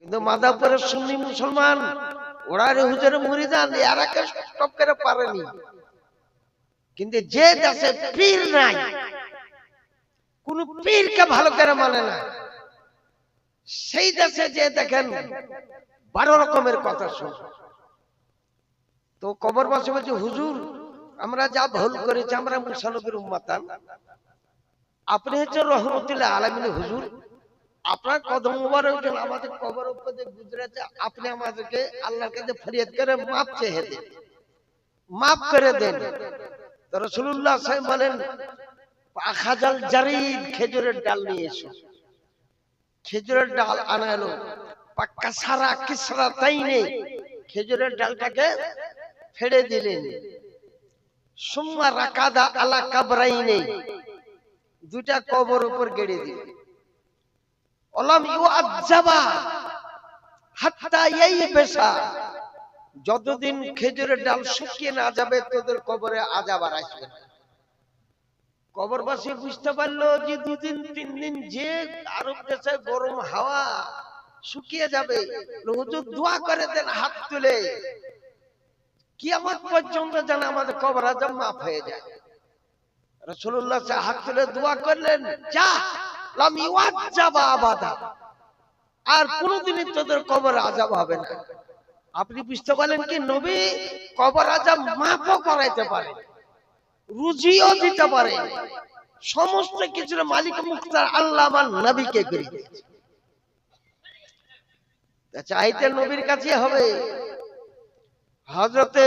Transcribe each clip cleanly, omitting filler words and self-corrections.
কিন্তু মাদাপুরের সুন্নি মুসলমান ওরা হুজুরের মুরিদান এরা কে স্টপ করে পারেনি। কিন্তু যে দেশে পীর নাই, কোন পীরকে ভালো করে মানে না, সেই দেশে যে দেখেন 12 রকমের কথা শুন। তো কবরবাসী বলছে হুজুর আমরা যা ভুল করেছি, আমরা মুসা নবীর উম্মতান, আপনি হচ্ছে রহমতুল্লাহ আলামিন হুজুর, আপনার কদম মুবারক যেন আমাদের কবর উপর দিয়ে গুজরেছে, আপনি আমাদেরকে আল্লাহর কাছে ফরিয়াদ করে মাপ চেয়ে দেন, মাফ করে দেন। তো রাসূলুল্লাহ সাহেব বলেন আখাজাল জারিদ, খেজুরের ডাল নিয়ে এসো। খেজুরের ডাল আনা এলো, পাক্কা সারা কিসরা তাই নেই, খেজুরের ডালটাকে ফেড়ে দিলেন। সুম্মা রাকাদা আলা কাবরাইনে, দুইটা কবর উপর গেড়ে দিলেন। ওলাম ইউআযাবা হাত্তা ইয়াইবাসা, যতদিন খেজুরের ডাল শুকিয়ে না যাবে তোদের কবরে আযাব আর আসবে না। কবরবাসী বুঝতে পারলো যে 2 দিন 3 দিন যে আরব দেশে গরম হাওয়া শুকিয়ে যাবে, হুজুর দোয়া করে দেন হাত তুলে, কিয়ামত পর্যন্ত যেন আমাদের কবর আযাব মাফ হয়ে যায়। রাসূলুল্লাহ সাল্লাল্লাহু আলাইহি হাত তুলে দোয়া করলেন, যা লাম ইউআযাবা আবাদা, আর কোনদিনই তোদের কবর আযাব হবে না। আপনি বুঝতে পারলেন কি নবী কবর আযাব মাফও করাইতে পারে, রুজিও দিতে পারে, সমস্ত কিছুর মালিক মুখতার আল্লাহ আমার নবীকে করে দিয়েছে। চাইতে নবীর কাছে হবে। হযরতে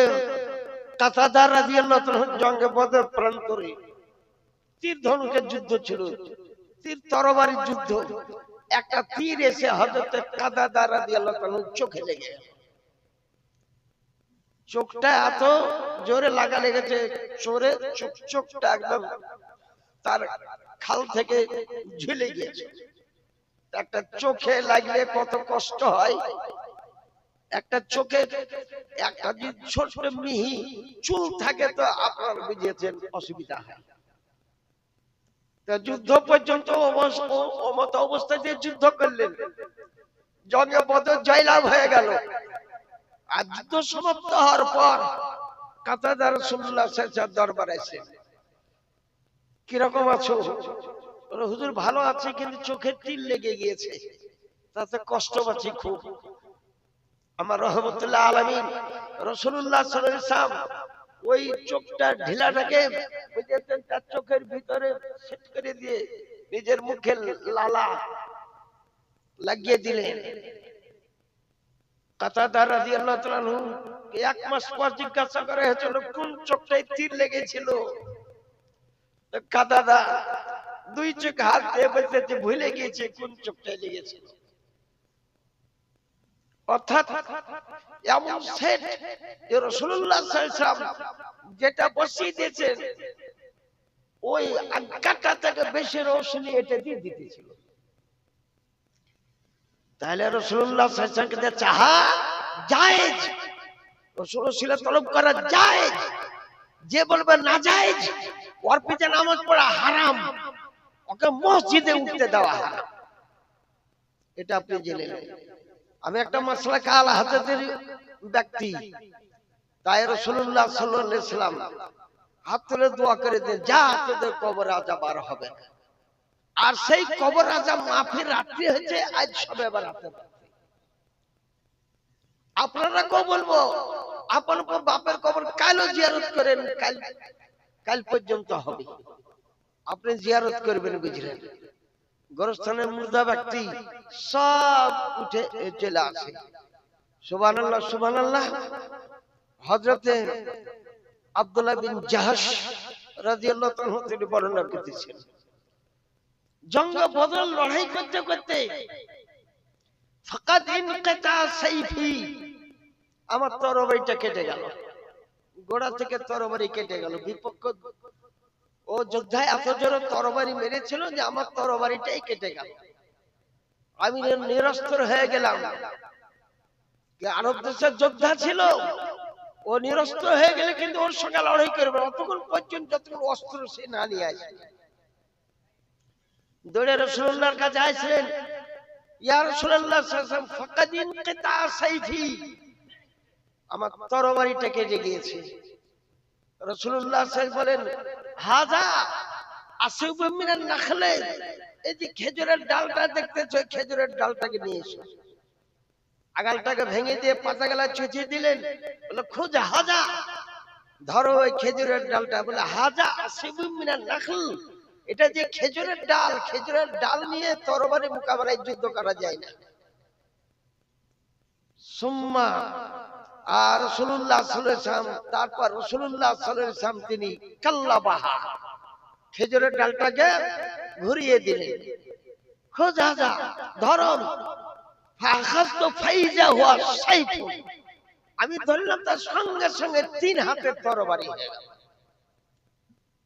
কাতাদা রাদিয়াল্লাহু তাআলা জঙ্গে বদর প্রান্তরে তীর ধনুকের যুদ্ধ ছিল, তীর তরবারির যুদ্ধ। একটা তীর এসে হযরতে কাতাদা রাদিয়াল্লাহু তাআলা চোখে লেগে গেল। চোখটা এত জোরে লাগা লেগেছে, জোরে চোখটা একদম তার খাল থেকে ঝুলে গিয়েছে। একটা চোখে লাগলে কত কষ্ট হয়, একটা চোখে একটা যদি ছোট মিহি চুল থাকে তো আপনারা বুঝিয়েছেন অসুবিধা হয়। তো যুদ্ধ পর্যন্ত অমত অবস্থায় যে যুদ্ধ করলেন, জঙ্গে বদর জয়লাভ হয়ে গেল। আর যুদ্ধ সমাপ্ত হওয়ার পর কাতাদা রাসূলুল্লাহ সাল্লাল্লাহু আলাইহি ওয়াসাল্লাম দরবারে এসেছেন, কিরকম আছো? হুজুর ভালো আছে, কিন্তু চোখে তীর লেগে গিয়েছে, তাতে কষ্ট পাচ্ছি খুব। আমার রহমতুল্লাহ আলামিন রাসূলুল্লাহ সাল্লাল্লাহু আলাইহি ওয়াসাল্লাম ওই চোখটা ঢিলাটাকে বুঝেছেন তার চোখের ভিতরে সেট করে দিয়ে নিজের মুখে লালা লাগিয়ে দিলেন। কাতাদা রাদিয়াল্লাহু তাআলা আনহু 1 মাস পর জিজ্ঞাসা করা হয়েছিল কোন চোখটায় তীর লেগেছিল। কাতাদা 2 চোখ হাত দিয়ে বলতেছে ভুলে গিয়েছে কোন চোখটায় লেগেছিল। অর্থাৎ এমন সেট যে রাসূলুল্লাহ সাল্লাল্লাহু আলাইহি ওয়াসাল্লাম যেটা বসিয়ে দিয়েছেন ওই আজ্ঞাটা থেকে বেশি রোশনি এটা দিয়ে দিতেছিল। তাহলে রাসূলুল্লাহ সাল্লাল্লাহু আলাইহি ওয়াসাল্লামকে চাহা জায়েজ, রাসূলুল্লাহ তলব করা জায়েজ, যে বলবে না জায়েজ ওর পিছনে নামাজ পড়া হারাম, ওকে মসজিদে উঠতে দেওয়া হারাম। এটা আপনি জেনে নেন। আমি একটা মাসলা কাল হাজতের ব্যক্তি, তাই রাসূলুল্লাহ সাল্লাল্লাহু আলাইহি ওয়াসাল্লাম হাত তুলে দোয়া করে দেন, যা তোদের কবর আযাব আর হবে না। আর সেই কবর আযাব মাফের রাত্রি হচ্ছে আজ সবে বরাত। আপনারা কেউ বলবো আপন বাপের কবর কালও জিয়ারত করেন, কাল পর্যন্ত হবে, আপনি জিয়ারত করবেন, বুঝলেন? গোরস্থানের মুর্দা ব্যক্তি সব উঠে চলে আসে। সুবহানাল্লাহ সুবহানাল্লাহ। হযরতে আব্দুল্লাহ বিন জাহশ রাদিয়াল্লাহু তাআলা তিনি বর্ণনা করতেছেন, জঙ্গে বদর লড়াই করতে করতে ফাকাদ ইনকাতা সাইফি, আমার তরবারিটা কেটে গেল, গোড়া থেকে তরবারি কেটে গেল। বিপক্ষ ও যোদ্ধা এত জোরে তরবারি মেরেছিল যে আমার তরবারিটাই কেটে গেল। আমি নিরস্ত্র হয়ে গেলাম। আরব দেশের যোদ্ধা ছিল, ও নিরস্ত্র হয়ে গেলে কিন্তু ওর সঙ্গে লড়াই করবে অতক্ষণ পর্যন্ত যতক্ষণ অস্ত্র সে না নিয়ে আসে। দৌড়ে রাসূলুল্লাহর কাছে আসলেন, ইয়া রাসূলুল্লাহ সাল্লাল্লাহু আলাইহি ওয়াসাল্লাম ফাকাদ ইনকিতা সাইফি, আমার তরবারিটা কেটে গিয়েছে। রাসূলুল্লাহ সাল্লাল্লাহু আলাইহি ওয়াসাল্লাম বলেন হাযা আসিবু মিনান নাখলে, এই যে খেজুরের ডালটা দেখতেছো, খেজুরের ডালটাকে নিয়ে এসো। আগালটাকে ভেঙে দিয়ে পাতাগুলা ছুঁচিয়ে দিলেন, বলে খুঁজ হাজা, ধরো ওই খেজুরের ডালটা। বলে হাজা আসিবু মিনান নাখল, এটা যে খেজুরের ডাল, খেজুরের ডাল নিয়ে তরবারি মোকাবেলায় যুদ্ধ করা যায় না। সুম্মা আর রাসূলুল্লাহ সাল্লাল্লাহু আলাইহি ওয়াসাল্লাম, তারপর রাসূলুল্লাহ সাল্লাল্লাহু আলাইহি ওয়াসাল্লাম তিনি কাল্লাবাহা, খেজুরের ডালটাকে ঘুরিয়ে দিলেন। খোঁজ হাজা, ধরো। ফাখাযতু ফাইজা হুয়া সাইফুন, আমি ধরলাম তার সঙ্গে সঙ্গে 3 হাতের তরবারি হয়ে গেল।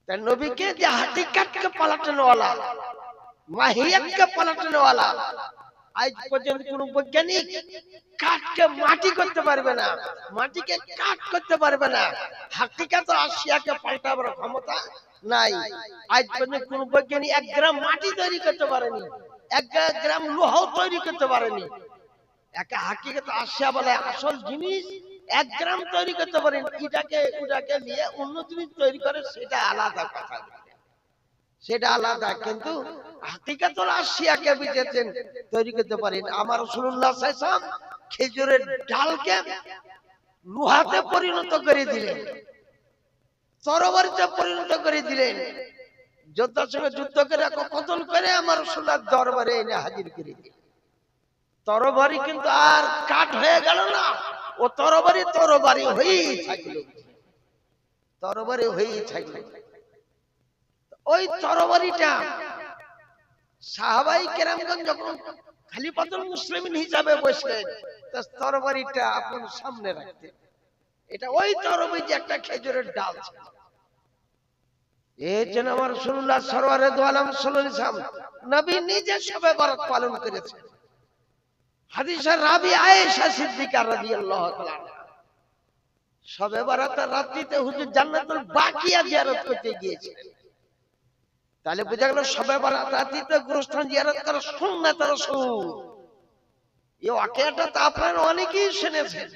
তার নবীকে যে হাকিকাতকে পাল্টানো ওয়ালা, মাহিয়াতকে পাল্টানো ওয়ালা, আজ পর্যন্ত কোন বৈজ্ঞানিক কাঠকে মাটি করতে পারবে না, মাটিকে কাঠ করতে পারবে না। হাকিকাত আশিয়াকে পাল্টাবার ক্ষমতা নাই। আজ পর্যন্ত কোন বৈজ্ঞানিক 1 গ্রাম মাটি তৈরি করতে পারেনি, 1 গ্রাম লোহা তৈরি করতে পারেনি। একা হাকিকাত আশিয়া বলে আসল জিনিস 1 গ্রাম তৈরি করতে পারেন, এটাকে ওটাকে নিয়ে অন্য জিনিস তৈরি করে, সেটা আলাদা কথা, সেটা আলাদা। কিন্তু হাকিকাতুল আশিয়াকে বুঝেছেন, তৈরি করতে পারেন। আমার রাসূলুল্লাহ সাল্লাল্লাহু আলাইহি ওয়াসাল্লাম খেজুরের ডালকে লোহাতে পরিণত করে দিলেন, তরবারিতে পরিণত করে দিলেন। যোদ্ধার সঙ্গে যুদ্ধ করে কতল করে আমার রাসূলুল্লাহ দরবারে এনে হাজির করে দিলেন। তরবারি কিন্তু আর কাঠ হয়ে গেল না, ও তরবারি তরবারি হয়েই থাকলো, তরবারি হয়েই থাকলো। ওই তরবারিটা সাহাবাই কেরামগণ যখন খলিফাতুল মুসলিমিন হিসাবে বসলেন, তরবারিটা আপন সামনে রাখতেন। এটা ওই তরবারি যে একটা খেজুরের ডাল ছিল। এই জন্য আমার রাসূলুল্লাহ সরওয়ারে দু আলম সাল্লাল্লাহু আলাইহি ওয়াসাল্লাম নবী নিজে শবে বরাত পালন করেছেন। হাদিসের রাবি আয়েশা সিদ্দিকা রাদিয়াল্লাহু তাআলা শবে বরাতের রাত্রিতে হুজুর জান্নাতুল বাকিয়া জিয়ারত করতে গিয়েছিলেন। তাহলে বোঝা গেল শবে বরাত রাত্রিতে গোরস্থান জিয়ারত করা সুন্নাত রাসূল। এই ওয়াকিয়াটা তো আপনারা অনেকেই শুনেছেন,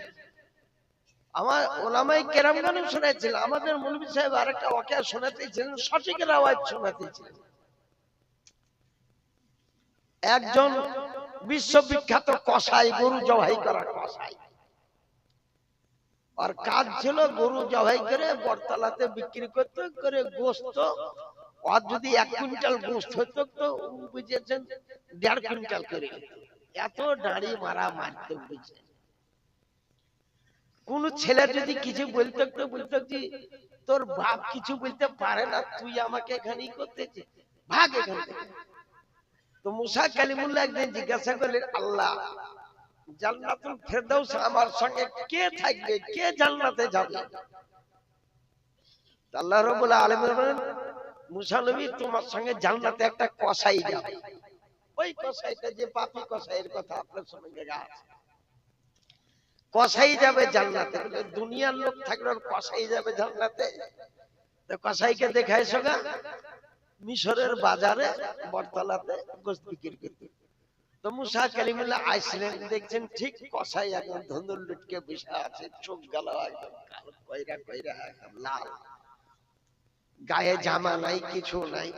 আমার ওলামায়ে কেরামগণ শুনেছেন। আমাদের মৌলভী সাহেব আরেকটা ওয়াকিয়া শোনাতেছিলেন, সঠিক রওয়ায়াত শোনাতেছিলেন। একজন বিশ্ববিখ্যাত কসাই, গরু জবাই করা কসাই, আর কাজ ছিল গরু জবাই করে বটতলাতে বিক্রি করতে, করে গোশত, আর যদি 1 কুইন্টাল গোশত হতো তো বুঝেছেন 1.5 কুইন্টাল করে, এত দাড়ি মারা মারতে বুঝছেন। কোন ছেলে যদি কিছু বলতো তো বলতো যে তোর বাপ কিছু বলতে পারে না, তুই আমাকে এখানেই করতেছিস, ভাগ এখান থেকে। তো মুসা কালিমুল্লাহ একদিন জিজ্ঞাসা করলেন, আল্লাহ জান্নাতুল ফেরদাউস আমার সঙ্গে কে থাকবে, কে জান্নাতে যাবে? আল্লাহ রাব্বুল আলামিন বলেন, মুসা নবী তোমার সঙ্গে জান্নাতে একটা কসাই যাবে। ওই কসাইটা যে পাপী কসাইয়ের কথা আপনার সঙ্গে আছে, কসাই যাবে জান্নাতে। বলে দুনিয়ার লোক থাকলে কসাই যাবে জান্নাতে? তো কসাইকে দেখাইছো গা মিশরের বাজারে বটতলাতে গোশত বিক্রি করতে। তো মুসা কালিমুল্লাহ আইছিলেন, দেখছেন ঠিক কসাই একদম ধন্দুল লুটকে বসে আছে, চোখ গেল একদম কালো কইরা কইরা একদম লাল, গায়ে জামা নাই, কিছু নাই।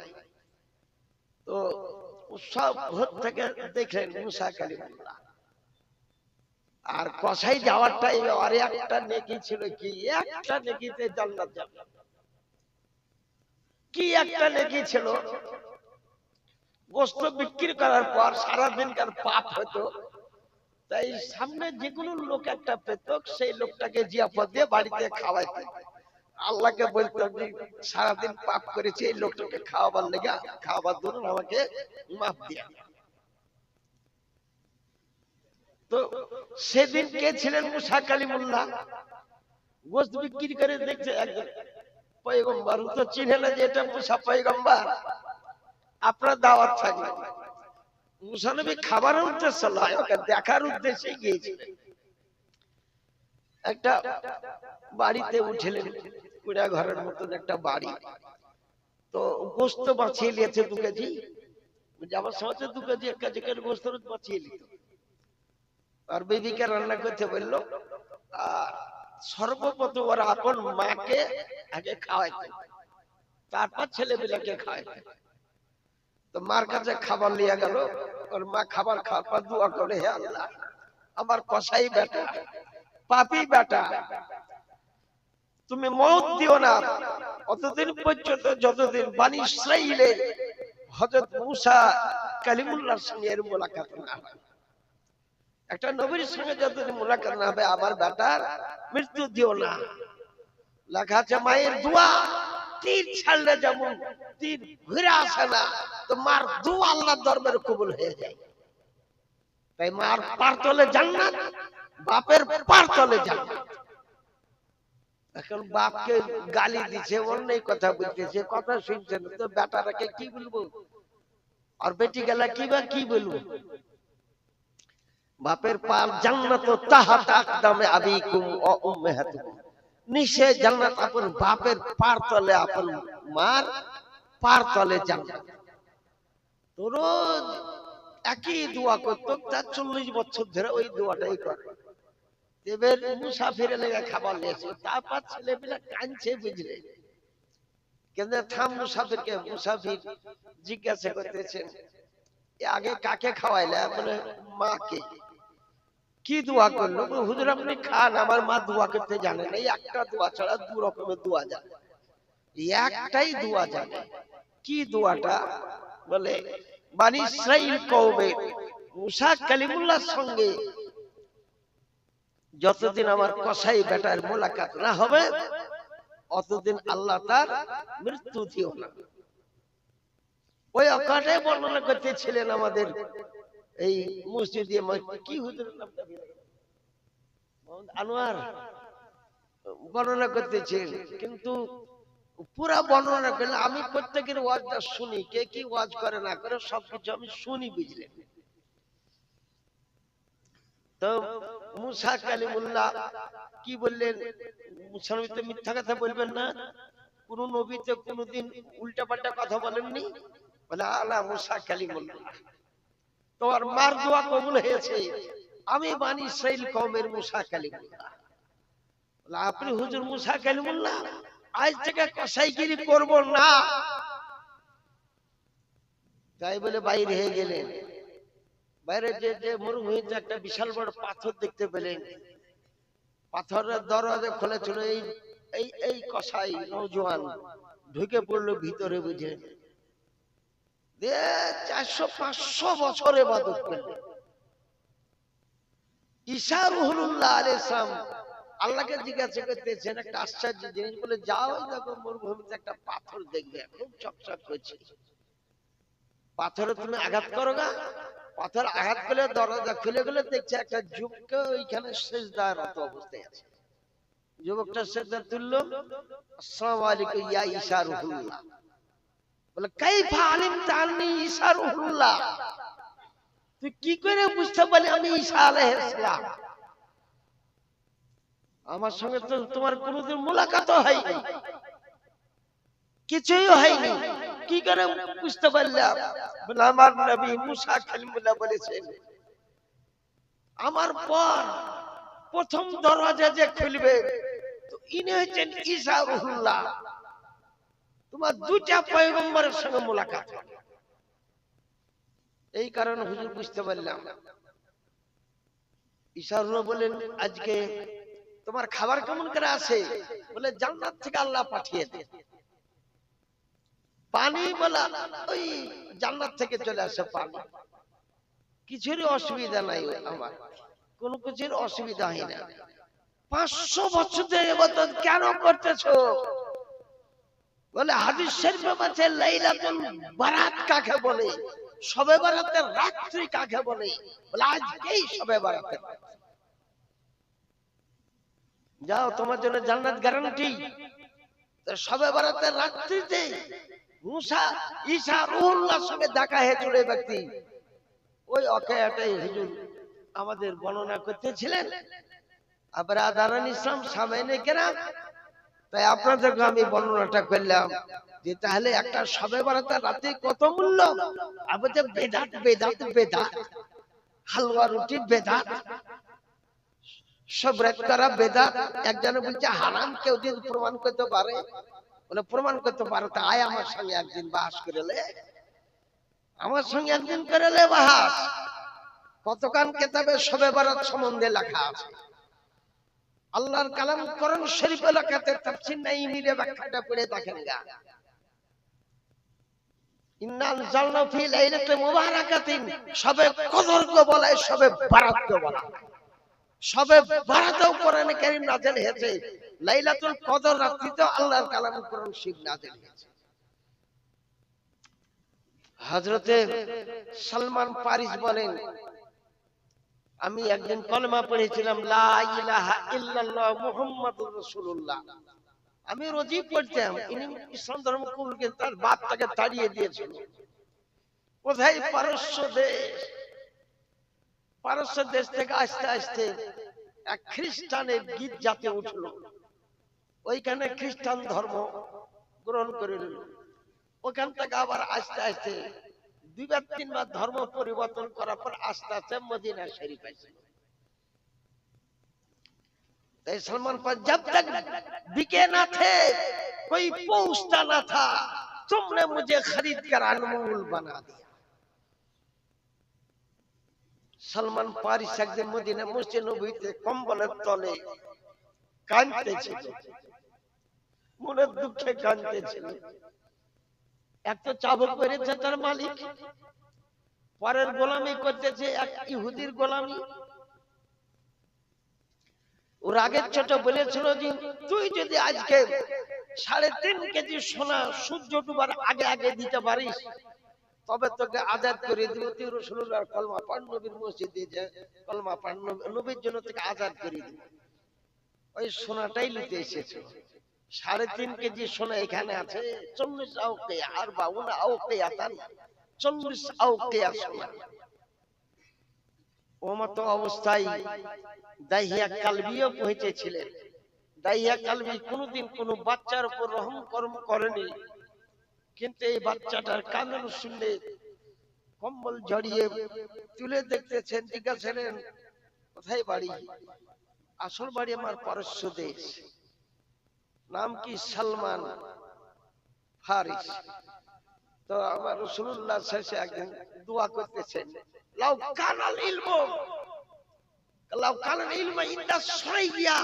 তো সব ভোর থেকে দেখলেন মুসা কালিমুল্লাহ। আর কসাই যাওয়ার টাইমে আর একটা নেকি ছিল, কি একটা নেকিতে জান্নাত যাবে, কি একটা নেকি ছিল, গোশত বিক্রি করার পর সারা দিনকার পাপ হতো, তাই সামনে যে কোনো লোক একটা পেত, সেই লোকটাকে জিয়াফত দিয়ে বাড়িতে খাওয়াইতে, আল্লাহকে বলতো যে সারাদিন পাপ করেছি, এই লোকটাকে খাওয়াবার লেগে, খাওয়াবার জন্য আমাকে মাফ দিয়া। তো সেদিন কে ছিলেন? মুসা কালিমুল্লাহ। গোশত বিক্রি করে দেখছে একজন পয়গম্বর, তো চিনে না যে এটা মুসা পয়গম্বর, আপনার দাওয়াত থাকবে। মুসা নবী খাবারের উদ্দেশ্যে নয়, ওকে দেখার উদ্দেশ্যে গিয়েছিলেন। একটা বাড়িতে উঠলেন, কুড়া ঘরের মতন একটা বাড়ি। তো গোশত বাঁচিয়ে নিয়েছে 2 কেজি, যাওয়ার সময় 2 কেজি 1 কেজি করে গোস্ত বাঁচিয়ে নিত আর বেবিকে রান্না করতে বললো আর সর্বপ্রথম ওরা আপন মাকে আগে খাওয়াইতো তারপর ছেলেপিলাকে খাওয়াইতো তো মার কাছে খাবার নিয়ে গেল ওর মা খাবার খাওয়ার পর দোয়া করে হে আল্লাহ আমার কসাই বেটা পাপী বেটা তুমি মওত দিও না অতদিন পর্যন্ত যতদিন বনি ইসরাইলের হযরত মুসা কালিমুল্লাহর সঙ্গে এর মোলাকাত না হয় একটা নবীর সঙ্গে যতদিন মোলাকাত না হবে আমার বেটার মৃত্যু দিও না লেখা আছে মায়ের দোয়া তীর ছাড়লে যেমন তীর ঘুরে আসে না তো মার দোয়া আল্লাহর দরবারে কবুল হয়ে যায় তাই মার পার তলে জান্নাত বাপের পার তলে জান্নাত এখন বাপকে গালি দিছে অন্যায় কথা বলতেছে কথা শুনছে না তো বেটারাকে কি বলবো আর বেটি গেলা কি বলবো বাপের পার জান্নাত তাহাত আকদামে আবিকুম ওয়া উম্মাহাতুকুম নিচে জান্নাত আপন বাপের পার তলে আপন মার পার তলে জান্নাত তো রোজ একই দোয়া করতো তার 40 বছর ধরে ওই দোয়াটাই করে এবার মুসাফিরে লেগে খাবার নিয়েছিল তারপর ছেলেপিলা কাঁদছে বুঝলে কিন্তু থাম মুসাফিরকে মুসাফির জিজ্ঞাসা করতেছেন আগে কাকে খাওয়াইলে বলে মাকে কি দোয়া করলো হুজুর আপনি খান আমার মা দোয়া করতে জানে না একটা দোয়া ছাড়া 2 রকমের দোয়া জানে একটাই দোয়া জানে কি দোয়াটা বলে বনি ইসরাইল কওমের মুসা কালিমুল্লাহর সঙ্গে যতদিন আমার কসাই বেটার মোলাকাত না হবে অতদিন আল্লাহ তার মৃত্যু দিও না ওই অকাটে বর্ণনা করতেছিলেন আমাদের এই মসজিদে কি হুজুরের নামটা আনোয়ার বর্ণনা করতেছেন কিন্তু পুরা বর্ণনা করলে আমি প্রত্যেকের ওয়াজটা শুনি কে কি ওয়াজ করে না করে সবকিছু আমি শুনি বুঝলেন তো মুসা কালিমুল্লাহ কি বললেন মুসা নবী তো মিথ্যা কথা বলবেন না কোন নবী তো কোনদিন উল্টাপাল্টা কথা বলেননি বলে আলা মুসা কালিমুল্লাহ তোমার মার দোয়া কবুল হয়েছে আমি বনি ইসরাইল কওমের মুসা কালিমুল্লাহ বলে আপনি হুজুর মুসা কালিমুল্লাহ আজ থেকে কসাইগিরি করব না তাই বলে বাইরে হয়ে গেলেন বাইরে যে মরুভূমিতে একটা বিশাল বড় পাথর দেখতে পেলেন পাথরের দরজা খুলে ছিল এই কসাই নওজোয়ান ঢুকে পড়লো ভিতরে বুঝে 400-500 বছর ইবাদত করলেন ঈসা রুহুল্লাহ আলাইহিস সালাম আল্লাহকে জিজ্ঞাসা করতেছেন একটা আশ্চর্য জিনিস বলে যাও দেখো মরুভূমিতে একটা পাথর দেখবে খুব চকচক করছে পাথরে তুমি আঘাত করো গা পাথর আঘাত করলে দরজা খুলে গেলে দেখছে একটা যুবক ওইখানে সিজদারত অবস্থায় আছে যুবকটা সিজদা তুললো আসসালামু আলাইকুম ইয়া ঈসা রুহুল্লাহ বলে কাইফা আলিমতা আন্নী ঈসা রুহুল্লাহ তুই কি করে বুঝতে পারলি আমি ঈসা আলাইহিস সালাম আমার সঙ্গে তো তোমার কোনোদিন মোলাকাত হয়নি কিছুই হয়নি কি করে বুঝতে পারলাম বলে আমার নবী মুসা কালিমুল্লাহ বলেছেন আমার পর প্রথম দরজা যে খুলবে তো ইনি হচ্ছেন ঈসা রুহুল্লাহ তোমার 2টা পয়গম্বরের সঙ্গে মোলাকাত হবে এই কারণে হুজুর বুঝতে পারলাম ঈসা রুহুল্লাহ বলেন আজকে তোমার খাবার কেমন করে আসে বলে জান্নাত থেকে আল্লাহ পাঠিয়ে দেন পানি বলা ওই জান্নাত থেকে চলে আসে পানি কিছুরই অসুবিধা নাই আমার কোনো কিছুর অসুবিধা হয় না 500 বছর ধরে ইবাদত কেন করতেছো বলে হাদিস শরীফে আছে লাইলাতুল বারাত কাকে বলে শবে বারাতের রাত্রি কাকে বলে বলে আজকেই শবে বারাতের যাও তোমার জন্য জান্নাত গ্যারান্টি শবে বারাতের রাত্রিতে মুসা ঈসা রুহুল্লাহর সঙ্গে দেখা হয়েছিল এই ব্যক্তি ওই অকেয়াটাই হুজুর আমাদের বর্ণনা করতেছিলেন আবার ইসলাম সামনে কেরাম তাই আপনাদেরকে আমি বর্ণনাটা করলাম যে তাহলে একটা সবে বরাতের রাতে কত মূল্য। আবার যে বেদাত বেদাত বেদাত, হালুয়া রুটি বেদাত, সব রাত করা বেদাত। একজনে বলছে হারাম, কেউ যদি প্রমাণ করতে পারে, বলে প্রমাণ করতে পারো তা আয় আমার সঙ্গে একদিন বাস করে লে, আমার সঙ্গে একদিন করে লে বাস। কতখান কেতাবে সবে বরাত সম্বন্ধে লেখা আছে, আল্লাহর কালাম কোরআন শরীফে লেখা আছে, তাফসীর নাইমিরে ব্যাখ্যাটা পড়ে দেখেন গা। ইন্নাল জালনা ফি লাইলাতিন মুবারাকাতিন, সবে কদরকে বলে, সবে বরাতকে বলে। সবে বরাতেও কোরআনে কারীম নাযিল হয়েছে, লাইলাতুল কদর রাত্রিতে আল্লাহর কালাম কোরআন শরীফ নাযিল হয়েছে। হযরতে সালমান ফারিস বলেন, আমি একদিন কলেমা পড়েছিলাম লা ইলাহা ইল্লাল্লাহ মুহাম্মাদুর রাসূলুল্লাহ। আমি রোজই পড়তাম। ইনি ইসলাম ধর্ম কবুল করে তার বাপটাকে তাড়িয়ে দিয়েছিল। কোথায়? পারস্য দেশ। পারস্য দেশ থেকে আস্তে আস্তে এক খ্রিস্টানের গীত জাতে উঠলো, ওইখানে খ্রিস্টান ধর্ম গ্রহণ করে নিল। ওখান থেকে আবার আস্তে আস্তে দুইবার তিনবার ধর্ম পরিবর্তন করার পর আস্তে আস্তে মদিনা শরীফ আসছিল। তাই सलमान पर जब तक बिके ना थे, कोई पूछता ना था, तुमने मुझे खरीद कर अनमोल बना दिया। सलमान फारिस একদিন মদিনা মসজিদ নববীতে কম্বলের তলে কাঁদতেছিল, মনের দুঃখে কাঁদতেছিল। এক তো চাবুক মেরেছে তার মালিক, পরের গোলামি করতেছে, এক ইহুদির গোলামি। ওর আগের ছোট বলেছিল যে তুই যদি আজকে 3.5 কেজি সোনা সূর্য ডুবার আগে আগে দিতে পারিস, তবে তোকে আজাদ করে দিব। তুই রাসূলুল্লাহর কলমা পড়, নবীর মসজিদে যা কলমা পড়, নবীর জন্য তোকে আজাদ করে দিব। ওই সোনাটাই নিতে এসেছে। 3.5 কেজি সোনা এখানে আছে, 40 আওকিয়া আর 52 আওকিয়াতান, 40 আওকিয়া সোনা। ও মতো অবস্থায় দাহিয়া কালবিও পৌঁছেছিলেন। দাহিয়া কালবি কোনোদিন কোনো বাচ্চার উপর রহম করম করেনি, কিন্তু এই বাচ্চাটার কান্না শুনলে কম্বল জড়িয়ে তুলে দেখতেছেন, জিজ্ঞাসা কোথায় বাড়ি? আসল বাড়ি আমার পারস্য দেশ। নাম কি? সালমান ফারিস। তো আমার রাসূলুল্লাহ শেষে একদিন দোয়া করতেছেন, লাউ কানাল ইলমু, লাউ কানাল ইলমু ইনদা সুরাইয়া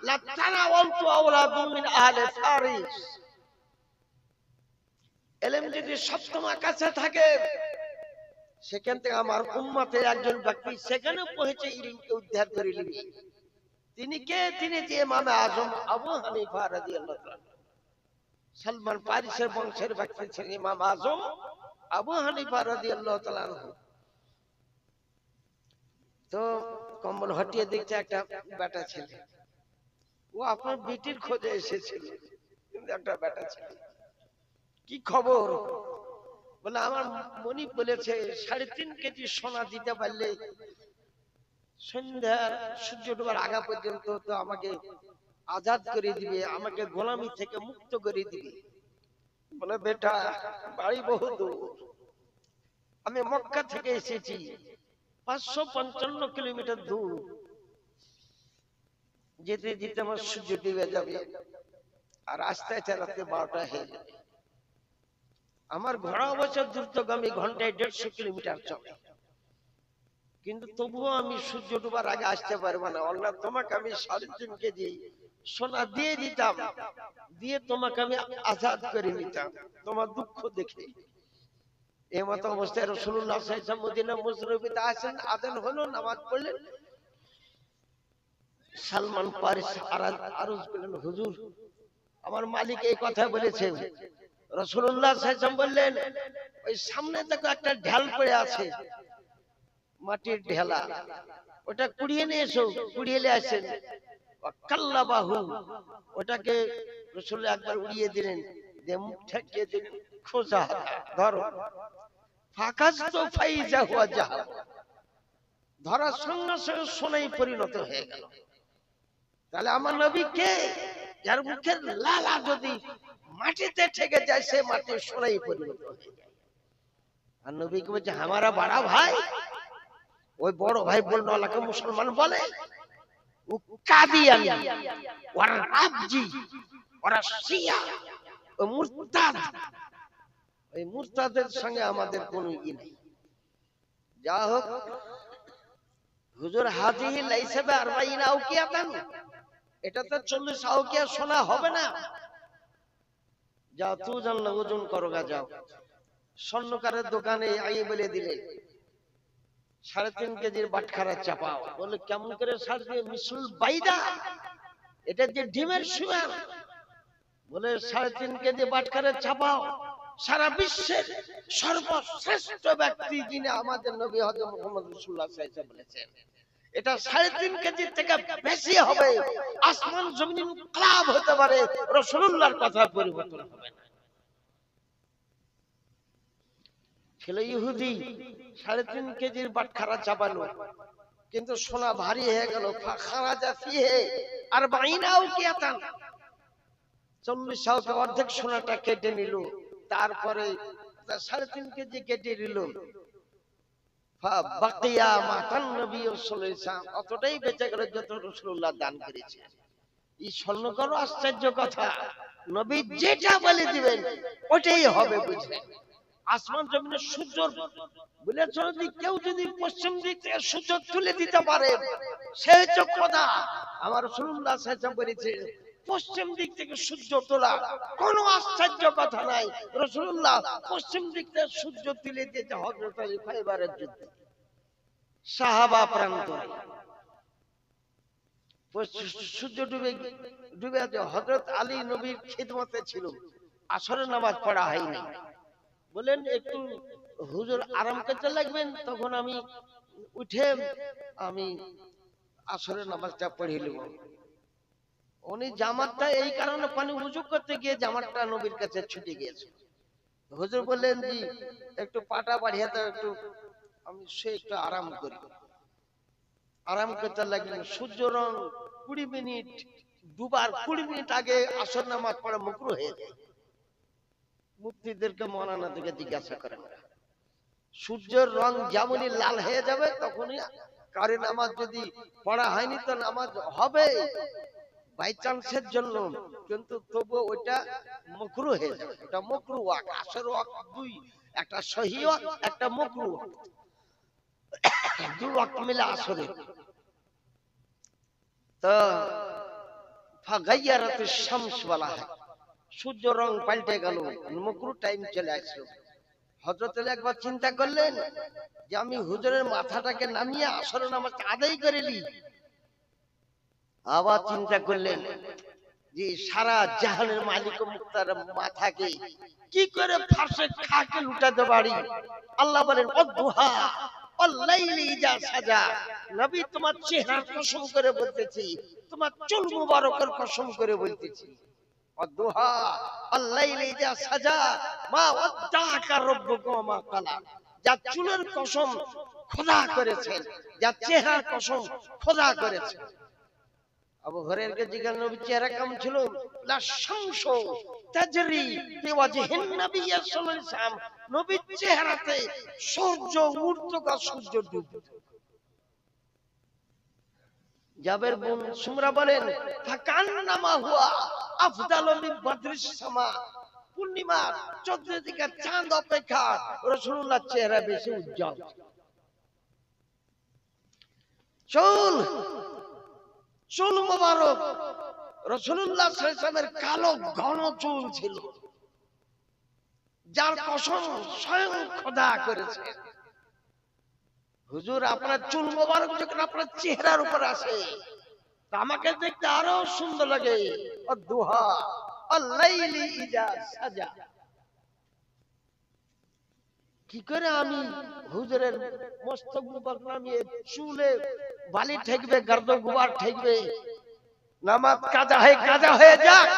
লা তানাওয়ালতু আওলাদু মিন আহলি ফারিস। ইলম যদি সব তোমার কাছে থাকে, সেখান থেকে আমার উম্মতের একজন ব্যক্তি সেখানে পৌঁছে ইলমকে উদ্ধার করে নিবে। তিনি কে? তিনি যে ইমাম আজম আবু হানিফা রাদিয়াল্লাহু তাআলা। সালমান ফারিসের বংশের ব্যক্তি ছিলেন ইমাম আজম আবু হানিফা রাদিয়াল্লাহু তাআলা। তো কম্বল হটিয়ে দেখছে একটা বেটা ছেলে, ও আপনার বেটির খোঁজে এসেছিল, কিন্তু একটা বেটা ছেলে। কি খবর? বলে আমার মনি বলেছে 3.5 কেজি সোনা দিতে পারলে সন্ধ্যা সূর্য ডোবার আগা পর্যন্ত তো আমাকে আজাদ করে দিবে, আমাকে গোলামি থেকে মুক্ত করে দিবে। বলে বেটা, বাড়ি বহু দূর, আমি মক্কা থেকে এসেছি, 555 কিলোমিটার দূর। যেতে যেতে আমার সূর্য ডুবে যাবে, আর আস্তে চালাতে 12টা হয়ে যাবে। আমার ঘোড়া অবশ্য দ্রুতগামী, ঘন্টায় 150 কিলোমিটার চলে, কিন্তু তবুও আমি সূর্য ডুবার আগে আসতে পারবো না। আল্লাহ, তোমাকে আমি 3.5 কেজি সোনা দিয়ে দিতাম, দিয়ে তোমাকে আমি আজাদ করে নিতাম তোমার দুঃখ দেখে। এই মতো অবস্থায় রাসূলুল্লাহ সাল্লাল্লাহু আলাইহি ওয়াসাল্লাম মদিনা মুশরিফিতে আসেন, আযান হলো, নামাজ পড়লেন। সালমান ফারিস আরজ করলেন, হুজুর, আমার মালিক এই কথা বলেছে। রাসূলুল্লাহ সাল্লাল্লাহু আলাইহি ওয়াসাল্লাম বললেন, ওই সামনে দেখো একটা ঢাল পড়ে আছে, মাটির ঢেলা, ওটা কুড়িয়ে নিয়ে এসো। কুড়িয়ে নিয়ে আসেন। কাল্লাবাহু, ওটাকে রাসূল একবার উড়িয়ে দিলেন, দিয়ে মুখ ঠেকিয়ে দিলেন, খোঁজা ধরো। ফাকাজ তো ফাইজা হুয়া জাহাব, ধরার সঙ্গে সঙ্গে সোনায় পরিণত হয়ে গেল। তাহলে আমার নবী কে? যার মুখের লালা যদি মাটিতে ঠেকে যায়, সে মাটি সোনায় পরিণত হয়ে যায়। আর নবীকে বলছে হামারা বড় ভাই, ওই বড় ভাই বলল আল্লাহকে মুসলমান বলে, ও কাদিয়ানি, ওরা রাবজি, ওরা শিয়া, ও মুরতাদ। ওই মুরতাদের সঙ্গে আমাদের কোনো ই নেই। যা হোক, হুজুর হাজিহি লাইসা বিআরবাইনা আওকিয়াতান, এটা তো 40 আওকিয়া সোনা হবে না। যাও তুই জানলে ওজন করোগা, যাও। স্বর্ণকারের দোকানে আই বলে দিলেন 3.5 কেজির বাটখারা চাপাও। বলে কেমন করে 3.5? মিসুল বাইদা, এটা যে ডিমের সমান। বলে 3.5 কেজি বাটখারা চাপাও। সারা বিশ্বের সর্বশ্রেষ্ঠ ব্যক্তি যিনি আমাদের নবী হযরত মুহাম্মদ রাসূলুল্লাহ সাল্লাল্লাহু আলাইহি ওয়াসাল্লাম বলেছেন, এটা 3.5 কেজি থেকে বেশি হবে। আসমান জমিন ইনকিলাব হতে পারে, রাসূলুল্লাহর কথা পরিবর্তন হবে না। ছিল ইহুদি, 3.5 কেজির বাটখারা চাপালো, কিন্তু সোনা ভারী হয়ে গেল। ফাখারাজা ফিহে 40 আওকিয়াতান, 40 আওকে অর্ধেক সোনাটা কেটে নিল। তারপরে 3.5 কেজি কেটে নিল। বাকিয়া মাতান নবী সাল্লাল্লাহু আলাইহি ওয়াসাল্লাম, অতটাই বেঁচে গেল যত রাসূলুল্লাহ দান করেছেন। এই স্বর্ণকর আশ্চর্য কথা, নবী যেটা বলে দিবেন ওটাই হবে, বুঝলেন? আসমান জমিনের সূর্য বলেছ, যদি কেউ যদি পশ্চিম দিক থেকে সূর্য তুলে দিতে পারে সে হচ্ছে খোদা। আমার রাসূলুল্লাহ সাল্লাল্লাহু আলাইহি ওয়াসাল্লাম বলেছেন পশ্চিম দিক থেকে সূর্য তোলা কোনো আশ্চর্য কথা নাই। রাসূলুল্লাহ পশ্চিম দিক থেকে সূর্য তুলে দিয়েছে হযরত আলী খায়বারের যুদ্ধে, সাহাবা প্রান্তরে। সূর্য ডুবে আছে, হযরত আলী নবীর খিদমতে ছিল, আসরের নামাজ পড়া হয়নি। বলেন একটু হুজুর আরাম করতে লাগবেন, তখন আমি উঠে আমি আসরের নামাজটা পড়ে নেব। উনি জামাতটা এই কারণে পানি উজু করতে গিয়ে জামাতটা নবীর কাছে ছুটে গিয়েছে। হুজুর বললেন জি একটু পাটা বাড়িয়ে দাও, একটু আমি সে একটু আরাম করি। আরাম করতে লাগলেন। সূর্য রং 20 মিনিট দুবার 20 মিনিট আগে আসর নামাজ পড়া মাকরুহ হয়ে যায়। মুফতিদেরকে মাওলানা থেকে জিজ্ঞাসা করেন, সূর্যের রং যেমনই লাল হয়ে যাবে তখনই কারি নামাজ যদি পড়া হয়নি তো নামাজ হবে বাই চান্সের জন্য, কিন্তু তবু ওইটা মাকরুহ হয়ে যাবে। এটা মাকরুহ ওয়াক্ত, আসর ওয়াক্ত দুই, একটা সহিহ ওয়াক্ত, একটা মাকরুহ ওয়াক্ত, দুই ওয়াক্ত মিলে আসরে। তো ফাগাইয়ারাতিশ শামস বলা হয়, সূর্য রং পাল্টে গেল, মাকরুহ টাইম চলে আসলো। হযরত আলী একবার চিন্তা করলেন যে আমি হুজুরের মাথাটাকে নামিয়ে আসরের নামাজ আদায় করে নিই। আবার চিন্তা করলেন যে সারা জাহানের মালিক ও মুক্তার মাথাকে কি করে ফাঁসে খাকে লুটাতে পারি। আল্লাহ বলেন অদ্দুহা ওয়াল্লাইলি ইযা সাজা, নবী তোমার চেহারার কসম করে বলতেছি, তোমার চুল মুবারকের কসম করে বলতেছি। অদ্দুহা ওয়াল্লাইলি ইযা সাজা মা ওয়াদ্দাকা রাব্বুকা ওয়া মা ক্বালা, যার চুলের কসম খোদা করেছেন, যার চেহারার কসম খোদা করেছেন। আবু হুরায়রাকে জিজ্ঞাসা নবী চেহারা কেমন ছিল? লা শামসু তাজরি বিওয়াজহিন নবী সাল্লাল্লাহু আলাইহি ওয়াসাল্লাম, নবীর চেহারাতে সূর্য উঠতো, সূর্য ডুবতো। জাবের বিন সুমরা বলেন ফাকান্নামা হুয়া আফদালু মিন বদরিস সামা, পূর্ণিমার চতুর্দিকে চাঁদ অপেক্ষা রাসূলুল্লাহর চেহারা বেশি উজ্জ্বল। চুল মোবারক রাসূলুল্লাহ সাল্লাল্লাহু আলাইহি ওয়াসাল্লামের কালো ঘন চুল ছিল, যার কসম স্বয়ং খোদা করেছে। হুজুর আপনার চুল মোবারক যখন আপনার চেহারার উপর আসে তা আমাকে দেখতে আরো সুন্দর লাগে। অদ্দুহা আল-লাইলি ইযা সাজা, কি করে আমি হুজুরের মস্তক মুবারক নামিয়ে চুলে বালি ঠেকবে, গর্দ গুবার ঠেকবে, নামাজ কাজা হয়ে যাক,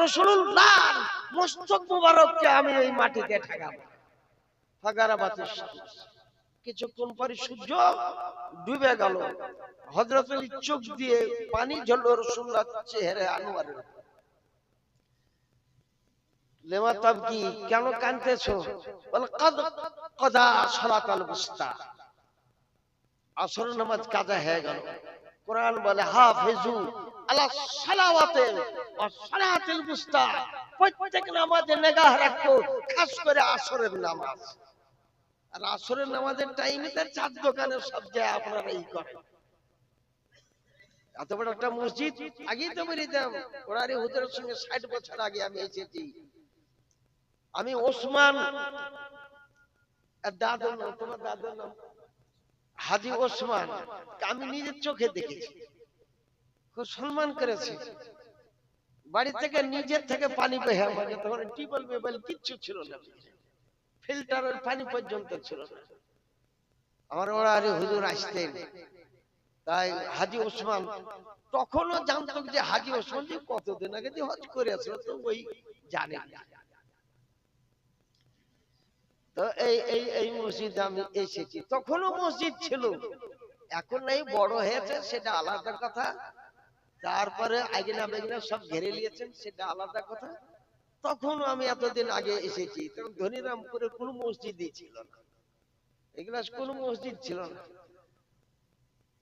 রাসূলুল্লাহর মস্তক মুবারককে আমি এই মাটিতে ঠেকাবো। ফাগারাবাতিশ শামস, কিছুক্ষণ পরে সূর্য ডুবে গেল। হযরত আলীর চোখ দিয়ে পানি ঝরল রাসূলুল্লাহর চেহারা আনোয়ারের। লেমা তাবকি, কেন কাঁদতেছো? বলে কদ কদা সালাতাল বুস্তা, আসর নামাজ কাজা হয়ে গেল। কোরআন বলে হাফিজু আলা সালাওয়াতে ওয়া সালাতিল বুস্তা, প্রত্যেক নামাজে নিগাহ রাখো, খাস করে আসরের নামাজ। আর আসরের নামাজের টাইমে তো চার দোকানের সব যায় আপনারা এই করেন। এত বড় একটা মসজিদ, আগেই তো বলিতাম ওরারে হুজুরের সঙ্গে 60 বছর আগে আমি এসেছি। আমি ওসমান আর দাদুর নাম, তোমার দাদুর নাম হাজী ওসমান, আমি নিজের চোখে দেখেছি, খুব সম্মান করেছি। বাড়ি থেকে নিজের থেকে পানি পেয়ে আমাকে, তখন টিউবওয়েল মেবল কিচ্ছু ছিল না, ফিল্টারের পানি পর্যন্ত ছিল না। আমার ওরারে হুজুর আসতেন, তাই হাজী ওসমান তখনও জানতো যে হাজী ওসমান যে কতদিন আগে যে হজ করে আসলো, তো ওই জানে। তো এই মসজিদে আমি এসেছি, তখনও মসজিদ ছিল, এখন এই বড় হয়েছে সেটা আলাদা কথা, তারপরে আগিনা বেগিনা সব ঘেরে নিয়েছেন সেটা আলাদা কথা। তখনও আমি এতদিন আগে এসেছি, তখন ধনিরামপুরে কোনো মসজিদই ছিল না, এগুলা কোনো মসজিদ ছিল না।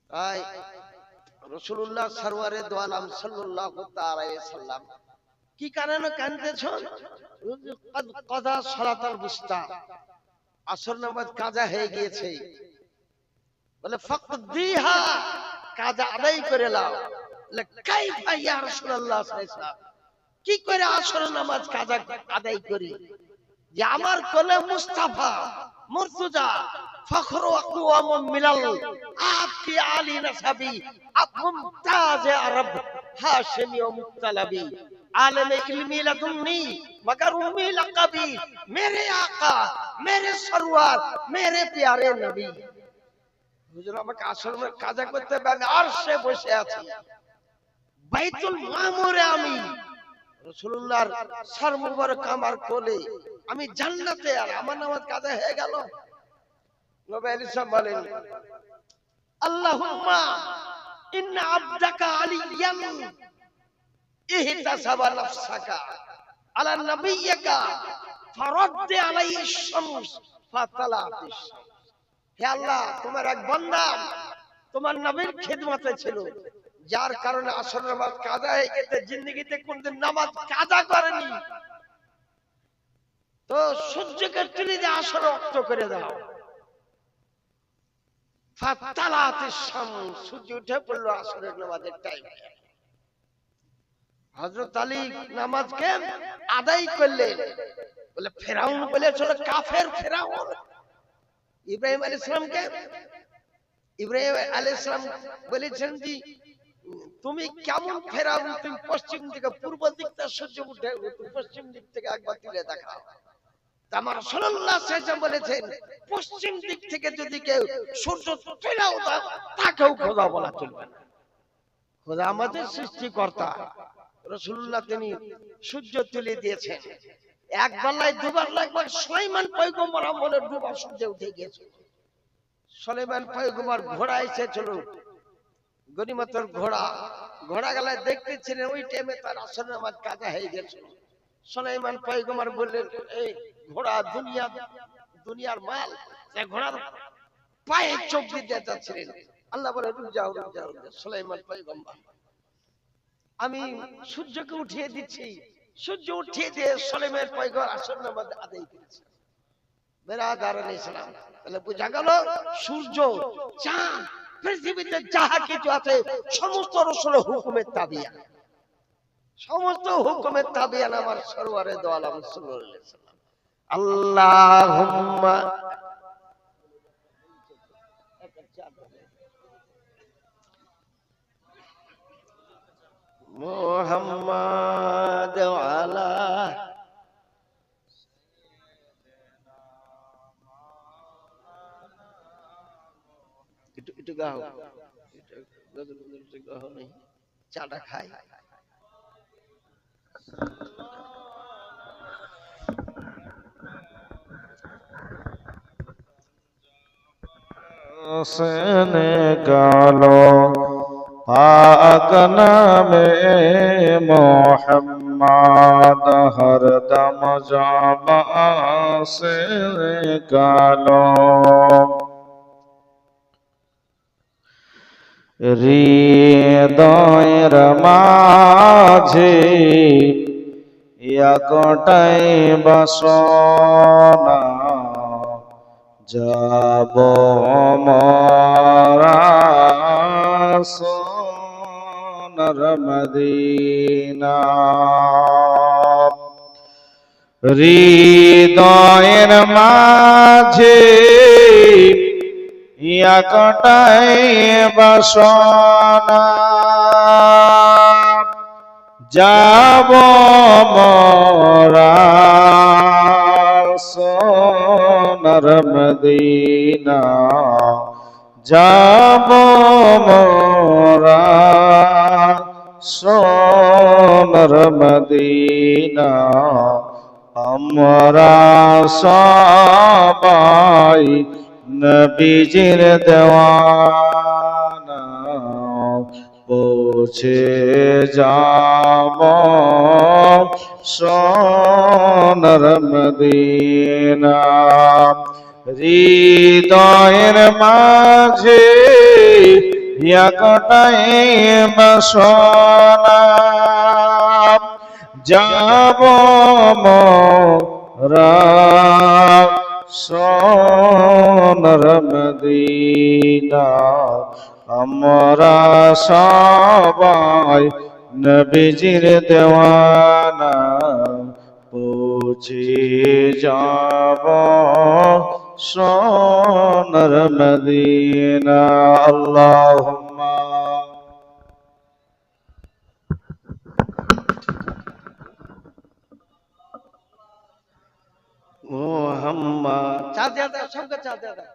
তাই রাসূলুল্লাহ সরওয়ারে দো আলম সাল্লাল্লাহু তাআলা আলাইহি সাল্লাম কি কারণে কাঁদতেছেন? কদা সালাতাল বুস্তা, আসর নামাজ কাজা হয়ে গিয়েছে, বলে ফাকদিহা, কাজা আদায় করে নাও। বলে কাইফা ইয়া রাসূলুল্লাহ সাল্লাল্লাহু আলাইহি ওয়াসাল্লাম, কি করে আসর নামাজ কাজা আদায় করি? যে আমার কোলে মুস্তাফা মুর্তজা ফখরু আকওয়াম মিনাল আপকি আলী নসাবি আপ মুমতাজ আরব হাশমি ও মুত্তালাবি आलम इल्मी लदुन्नी मगर उम्मी लक़बी, मेरे आका मेरे सरवर मेरे प्यारे नबी। হুজুর আমাকে আসর में কাজা করতে হবে, আমি আরশে বসে আছি, বাইতুল মামুরে আমি রাসূলুল্লাহর সর মুবারক আমার কোলে, আমি জান্নাতে, আর আমার নামাজ কাজা হয়ে গেল। নবী আলাইহিস সালাম বলেন আল্লাহুম্মা ইন্না আবদাকা আলিয়ান ইহতাসাবা নাফসাকা আলা নবিয়্যিকা ফারাদ্দ আলাইহি শামস ফাতালাতিস। হে আল্লাহ, তোমার এক বান্দা তোমার নবীর খিদমতে ছিল, যার কারণে আসর নামাজ কাজা হয়ে গেছে, জিন্দেগিতে কোনদিন নামাজ কাজা করেনি, তো সূর্যকে তুলে দিয়ে আসর রক্ত করে দাও। ফাতালাতিস শামস, সূর্য উঠে পড়লো আসরের নামাজের টাইমে। হযরত আলী নামাজকে আদায় করলেন, বলে ফেরাউন বলেছিল কাফের ফেরাউন ইব্রাহিম আলাইহিস সালামকে, ইব্রাহিম আলাইহিস সালাম বলেছেন যে তুমি কেমন ফেরাউন, তুমি পশ্চিম দিকে পূর্ব দিক থেকে সূর্য উঠে, পশ্চিম দিক থেকে একবার তুলে দেখাও। আমার রাসূলুল্লাহ সাল্লাল্লাহু আলাইহি ওয়াসাল্লাম বলেছেন পশ্চিম দিক থেকে যদি কেউ সূর্য তুলেও দাও, তাকেও খোদা বলা চলবে না। খোদা আমাদের সৃষ্টিকর্তা, রাসূলুল্লাহ তিনি সূর্য তুলে দিয়েছেন। একবার নয় দুবার নয়, একবার সুলাইমান পয়গম্বর আমলে ডুবা সূর্য উঠে গিয়েছে। সুলাইমান পয়গম্বর ঘোড়া এসেছিল, গনিমতের ঘোড়া, ঘোড়া গেলায় দেখতেছিলেন, ওই টাইমে তার আসর নামাজ কাজা হয়ে গেছিল। সুলাইমান পয়গম্বর বললেন এই ঘোড়া দুনিয়ার মাল, এই ঘোড়ার পায়ে চোখ দিতে যাচ্ছিলেন। আল্লাহ বলে রুক যাও রুক যাও। সুলাইমান পয়গম্বর আমি সূর্যকে উঠিয়ে দিচ্ছি, সূর্য উঠিয়ে দিয়ে সুলাইমান পয়গম্বর আসর নামাজ আদায় করেছে। বেরাদারান ইসলাম, তাহলে বোঝা গেল সূর্য, চাঁদ, পৃথিবীতে যাহা কিছু আছে সমস্ত রাসূলের হুকুমের তাবিয়া, সমস্ত হুকুমের তাবিয়া আমার সরওয়ারে দো আলম সাল্লাল্লাহু আলাইহি ওয়াসাল্লাম। আল্লাহুম্মা মুহাম্মাদ আলা একটু গাও, গাও নেই, চাটা খাই। সেনেগালো पाक नामे मोहम्मद हरदम जाबा से कालो হৃদয়ের মাঝে একটাই বাসনা যাব মরা সোনার মদিনা হৃদয়ের মাঝে একটাই বাসনা যাব মোরা সোনার মদিনা যাব মোরা সোনার মদিনা আমরা সবাই নবীজির দেওয়ানা পৌঁছে যাব সোনার মদিনা হৃদয়ের মাঝে একটাই বাসনা যাব মোরা সোনার মদিনা আমরা সবাই নবীজির দেওয়ানা পৌঁছে যাব সোনার মদিনা আল্লাহুম্মা মোহাম্মদ চা দেয়া দাও সবকে চা দেয়া দাও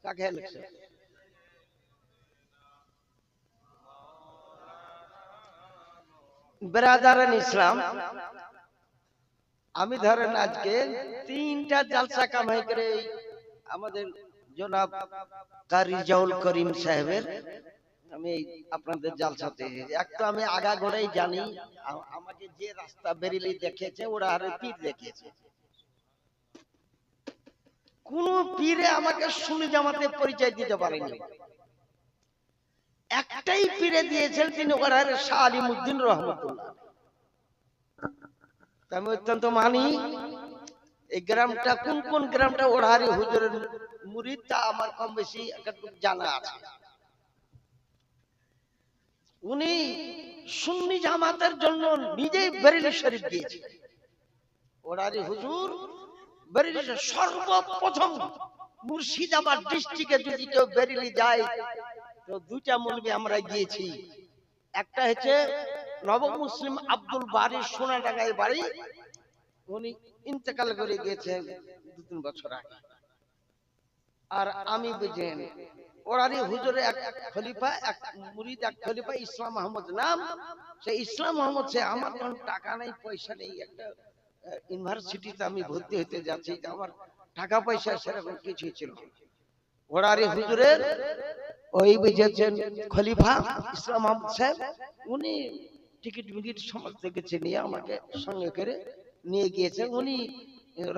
চা খেয়ে নিচ্ছে বেরাদারান ইসলাম আমি ধরেন আজকে 3টা জালসা কামাই করে আমাদের জনাব কারি জাউল করিম সাহেবের আমি আপনাদের জালসাতে এক তো আমি আগা গোড়াই জানি আমাকে যে রাস্তা বেরিলি দেখেছে ওরা আরে পীর দেখিয়েছে কোন পীরে আমাকে সুন্নি জামাতে পরিচয় দিতে পারেনি একটাই পীরে দিয়েছেন তিনি ওরার শাহ আলিমউদ্দিন রহমতুল্লাহ আমি অত্যন্ত মানি এই গ্রামটা কোন কোন গ্রামটা ওড়ারি হুজুরের মুরিদ তা আমার কম বেশি একটু জানা আছে উনি সুন্নি জামাতের জন্য নিজেই বেরেলি শরীফ দিয়েছে ওড়ারি হুজুর বেরেলি সর্বপ্রথম মুর্শিদাবাদ ডিস্ট্রিক্টে যদি কেউ বেরেলি যায় তো 2টা মৌলবি আমরা গিয়েছি একটা হচ্ছে নব মুসলিম আব্দুল বারী সোনাডাঙ্গায় বাড়ি উনি ইন্তেকাল করে গিয়েছেন 2-3 বছর আগে আর আমি বুঝেন ওরারি হুজুরে এক খলিফা এক মুরিদ এক খলিফা ইসলাম আহমদ নাম সেই ইসলাম আহমদ সে আমার কোন টাকা নেই পয়সা নেই একটা ইউনিভার্সিটিতে আমি ভর্তি হতে যাচ্ছি আমার টাকা পয়সা সেরকম কিছুই ছিল ওরারি হুজুরের ওই বুঝেছেন খলিফা ইসলাম আহমদ সাহেব উনি টিকিট মিকিট সমস্ত কিছু নিয়ে আমাকে সঙ্গে করে নিয়ে গিয়েছেন উনি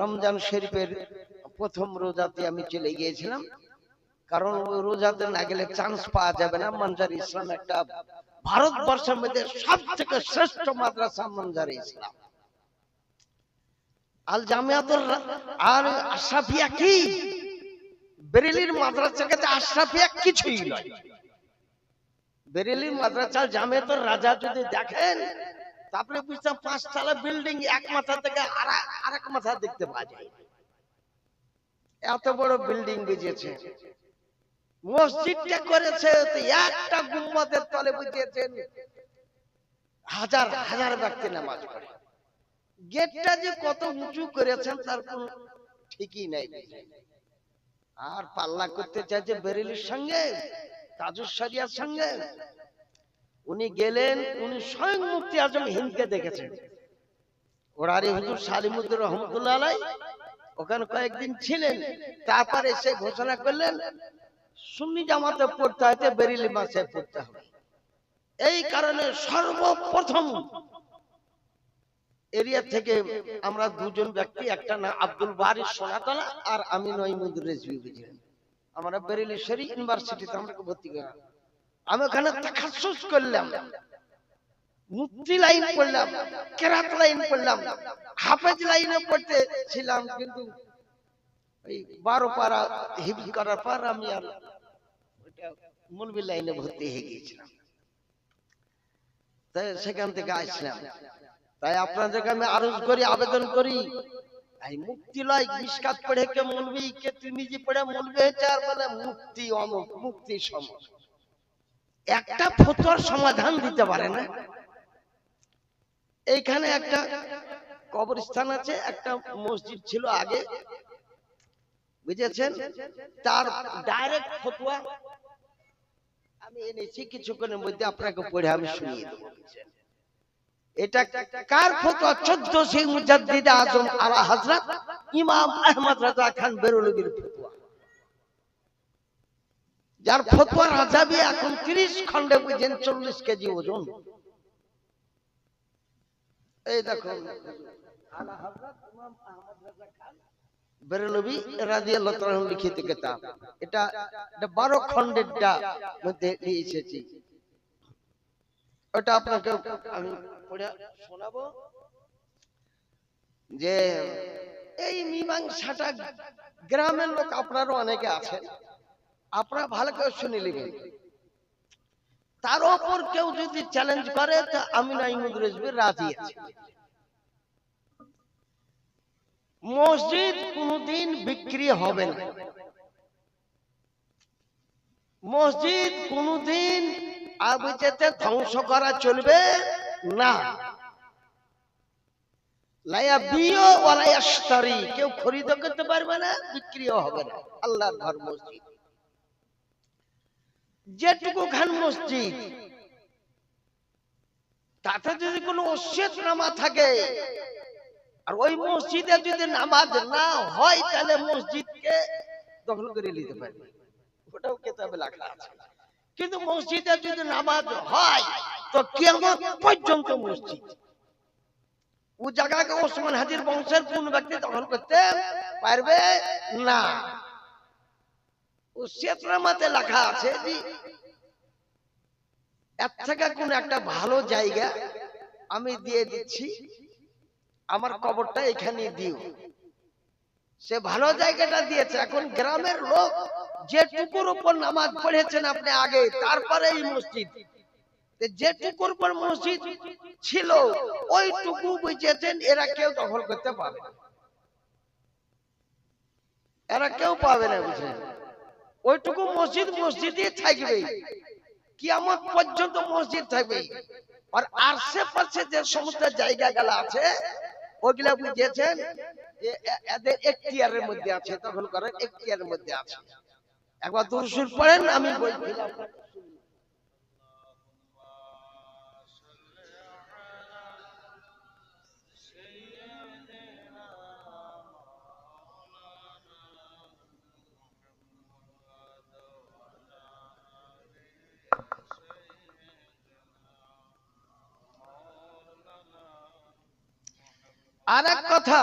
রমজান শরীফের প্রথম রোজাতে আমি চলে গিয়েছিলাম কারণ ওই রোজাতে না গেলে চান্স পাওয়া যাবে না মঞ্জার ইসলাম একটা ভারতবর্ষের মধ্যে সবথেকে শ্রেষ্ঠ মাদ্রাসা মঞ্জার ইসলাম আল জামিয়াতুল আর আশরাফিয়া কি বেরেলির মাদ্রাসা কাছে আশরাফিয়া কিছুই নয় বেরেলির মাদ্রাসা জামিয়াতুল রাজা যদি দেখেন তারপরে বুঝতাম 5 তলা বিল্ডিং এক মাথা থেকে আরেক মাথা দেখতে পাওয়া যায় এত বড় বিল্ডিং বেজেছে মসজিদটা করেছে একটা গুম্বদের তলে বুঝিয়েছেন হাজার হাজার ব্যক্তি নামাজ পড়ে গেটটা যে কত উঁচু করেছেন তার কোন ঠিকই নাই আর পাল্লা করতে চাইছে বেরেলির সঙ্গে তাজুস শরিয়ার সঙ্গে উনি গেলেন উনি স্বয়ং মুফতি আজম হিন্দকে দেখেছেন ওরারি হুজুর সালিমউদ্দিন রহমতুল্লাহ আলাইহি ওখানে কয়েকদিন ছিলেন তারপরে এসে ঘোষণা করলেন সুন্নি জামাতে পড়তে হইতে বেরেলি মাসে পড়তে হবে এই কারণে সর্বপ্রথম এরিয়া থেকে আমরা দুজন ব্যক্তি, একটা না আব্দুল বারি সোনাতলা আর আমি নঈমুদ্দিন রেজভী, বুঝলেন, আমরা বেরেলি শরী ইউনিভার্সিটিতে আমাকে ভর্তি করা। আমি ওখানে তাখাসুস করলাম, মুফতি লাইন পড়লাম, কেরাত লাইন পড়লাম, হাফেজ লাইনে পড়তে ছিলাম, কিন্তু এই 12 পারা হিফজ করার পর আমি আর মৌলভী লাইনে ভর্তি হয়ে গিয়েছিলাম। তাই সেখান থেকে আসলাম। তাই আপনাদেরকে আমি আরজ করি, আবেদন করি, এই মুক্তি লয় মিশকাত পড়ে কে মৌলভী, কে তিরমিজি পড়ে মৌলভী হয়েছে আর বলে মুক্তি অমুক মুক্তি সমক, একটা ফতোয়ার সমাধান দিতে পারে না। এইখানে একটা কবরস্থান আছে, একটা মসজিদ ছিল আগে, বুঝেছেন, তার ডাইরেক্ট ফতোয়া আমি এনেছি, কিছুক্ষণের মধ্যে আপনাকে পড়ে আমি শুনিয়ে দেবো। এটা কার ফতোয়া? 14 মুজাদ্দিদ আজম আলা হযরত ইমাম আহমদ রাজা খান বেরলভীর ফতোয়া, যার ফতোয়া রাজাবি এখন 30 খণ্ডে, বুঝেন, 40 কেজি ওজন। এই দেখুন আলা হযরত ইমাম আহমদ রাজা খান বেরলভী রাদিয়াল্লাহু তাআলা লিখিত কিতাব। এটা 12 খণ্ডেরটা মধ্যে নিয়ে এসেছি, ওটা আপনাকে আমি পড়ে শোনাবো। যে এই মীমাংসাটা গ্রামের লোক আপনারও অনেকে আছেন, আপনারা ভালো করে শুনে নেবেন। তার উপর কেউ যদি চ্যালেঞ্জ করে তো আমি নঈমুদ্দিন রেজভী রাজি আছি। মসজিদ কোনদিন বিক্রি হবে না, মসজিদ কোনদিন আবিজাতে ধ্বংস করা চলবে না। লায়া বিও ওয়ালা ইয়াশতারি, কেউ খরিদ করতে পারবে না, বিক্রিও হবে না। আল্লাহর ঘর মসজিদ, যেটুকু খান মসজিদ, তাতে যদি কোনো ওসিয়তনামা থাকে আর ওই মসজিদে যদি নামাজ না হয়, তাহলে মসজিদকে দখল করে নিতে পারবে, ওটাও কিতাবে লেখা আছে। কিন্তু মসজিদে যদি নামাজ হয় তো কিয়ামত পর্যন্ত মসজিদ, ও জায়গাকে ওসমান হাজির বংশের কোন ব্যক্তি দখল করতে পারবে না। ওসিয়তনামাতে লেখা আছে যে এর থেকে কোন একটা ভালো জায়গা আমি দিয়ে দিচ্ছি, আমার কবরটা এখানে দিও। সে ভালো জায়গাটা দিয়েছে। এখন গ্রামের লোক যেটুকুর উপর নামাজ পড়েছেন আপনি আগে, তারপরে এই মসজিদ, যেটুকুর উপর মসজিদ ছিল ওইটুকু বুঝেছেন এরা কেউ দখল করতে পাবে না, এরা কেউ পাবে না, বুঝলেন। ওইটুকু মসজিদ মসজিদই থাকবে, কিয়ামত পর্যন্ত মসজিদ থাকবে। আর আশেপাশে যে সমস্ত জায়গাগুলো আছে ওগুলা বুঝেছেন এদের এখতিয়ারের মধ্যে আছে, দখল করার এখতিয়ারের মধ্যে আছে। একবার দুরূদ পড়েন, আমি বলছিলাম। আর এক কথা,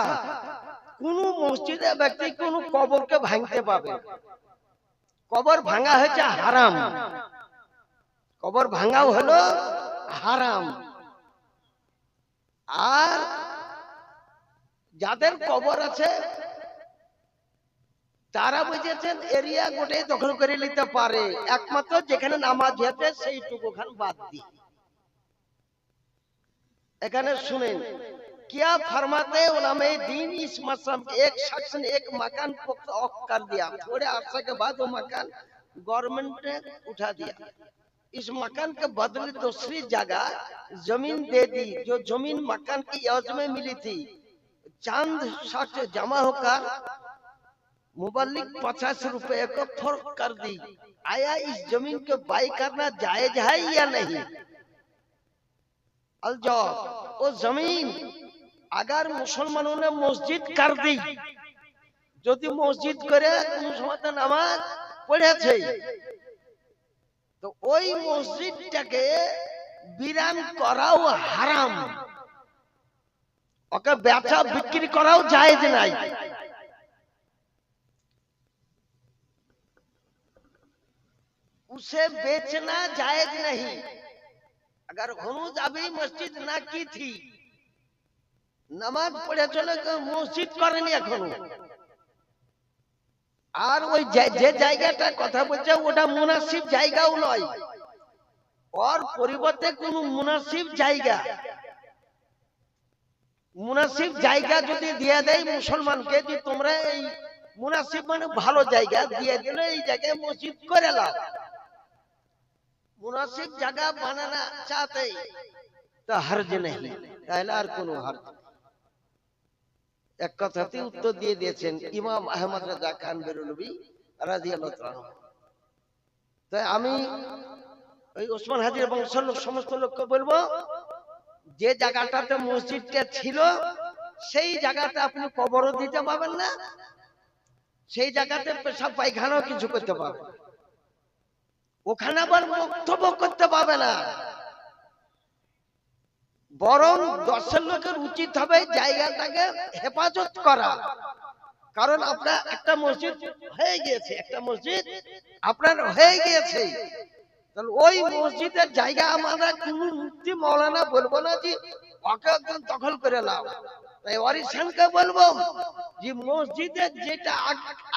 কোন মসজিদে ব্যক্তি কোন কবরকে ভাঙতে পাবে, কবর ভাঙা হয়েছে হারাম, কবর ভাঙাও হলো হারাম। আর যাদের কবর আছে তারা বুঝেছেন এরিয়া গোটে দখল করে নিতে পারে, একমাত্র যেখানে নামাজ হয়েছে সেইটুকু খান বাদ দিয়ে। এখানে শুনেন क्या फरमाते उलमाए दीन, इस मसला एक शख्स ने एक मकान ऑफ कर दिया, थोड़े अरसे के बाद वो मकान गवर्नमेंट ने उठा दिया, इस मकान के बदले दूसरी जगह जमीन दे दी, जो जमीन मकान की एवज में मिली थी। चंद शख्स जमा होकर मुबल्लिग 50 रुपए को फर्क कर दी। आया इस जमीन को बाई करना जायज है या नहीं? अलजवाब, वो जमीन अगर मुसलमानों ने मस्जिद कर दी, যদি মসজিদ করে কোন সময় নামাজ পড়েছে, তো ওই মসজিদটাকে বিরান করাও হারাম, ওকে বেচা বিক্রি করাও জায়েজ নাই। उसे बेचना जायज नहीं। अगर हनु जाबी मस्जिद ना की थी, নামাজ পড়ে চলে মসজিদ করেনি এখনো, আর ওই যে জায়গাটা কথা বলছে ওটা মুনাসিব জায়গাও নয়, ওর পরিবর্তে কোন মুনাসিব জায়গা যদি দিয়ে দেয় মুসলমানকে, যে তোমরা এই মুনাসিব মানে ভালো জায়গা দিয়ে দিলে এই জায়গায় মসজিদ করে লাও, मुनासिब जगह बनाना चाहते तो हर्ज नहीं, তাহলে আর কোনো হর্জ। এক কথাতেই উত্তর দিয়ে দিয়েছেন ইমাম আহমদ রাজা খান বেরলভী রাদিয়াল্লাহু তাআলা। তাই আমি ওই ওসমান হাজির বংশের সমস্ত লোককে বলবো, যে জায়গাটাতে মসজিদটা ছিল সেই জায়গাতে আপনি কবরও দিতে পাবেন না, সেই জায়গাতে পেশাব পায়খানাও কিছু করতে পারবেন না, ওখানে আবার বক্তব্য করতে পাবে না। বরং দশের লোকের উচিত হবে জায়গাটাকে হেফাজত করা, কারণ আপনার একটা মসজিদ হয়ে গিয়েছে, আপনার হয়ে গিয়েছে, তাহলে ওই মসজিদের জায়গা আমরা কোন মুফতি মাওলানা বলবো না যে ওকে একদম দখল করে নাও। তাই ওয়ারিসানকে বলবো যে মসজিদের যেটা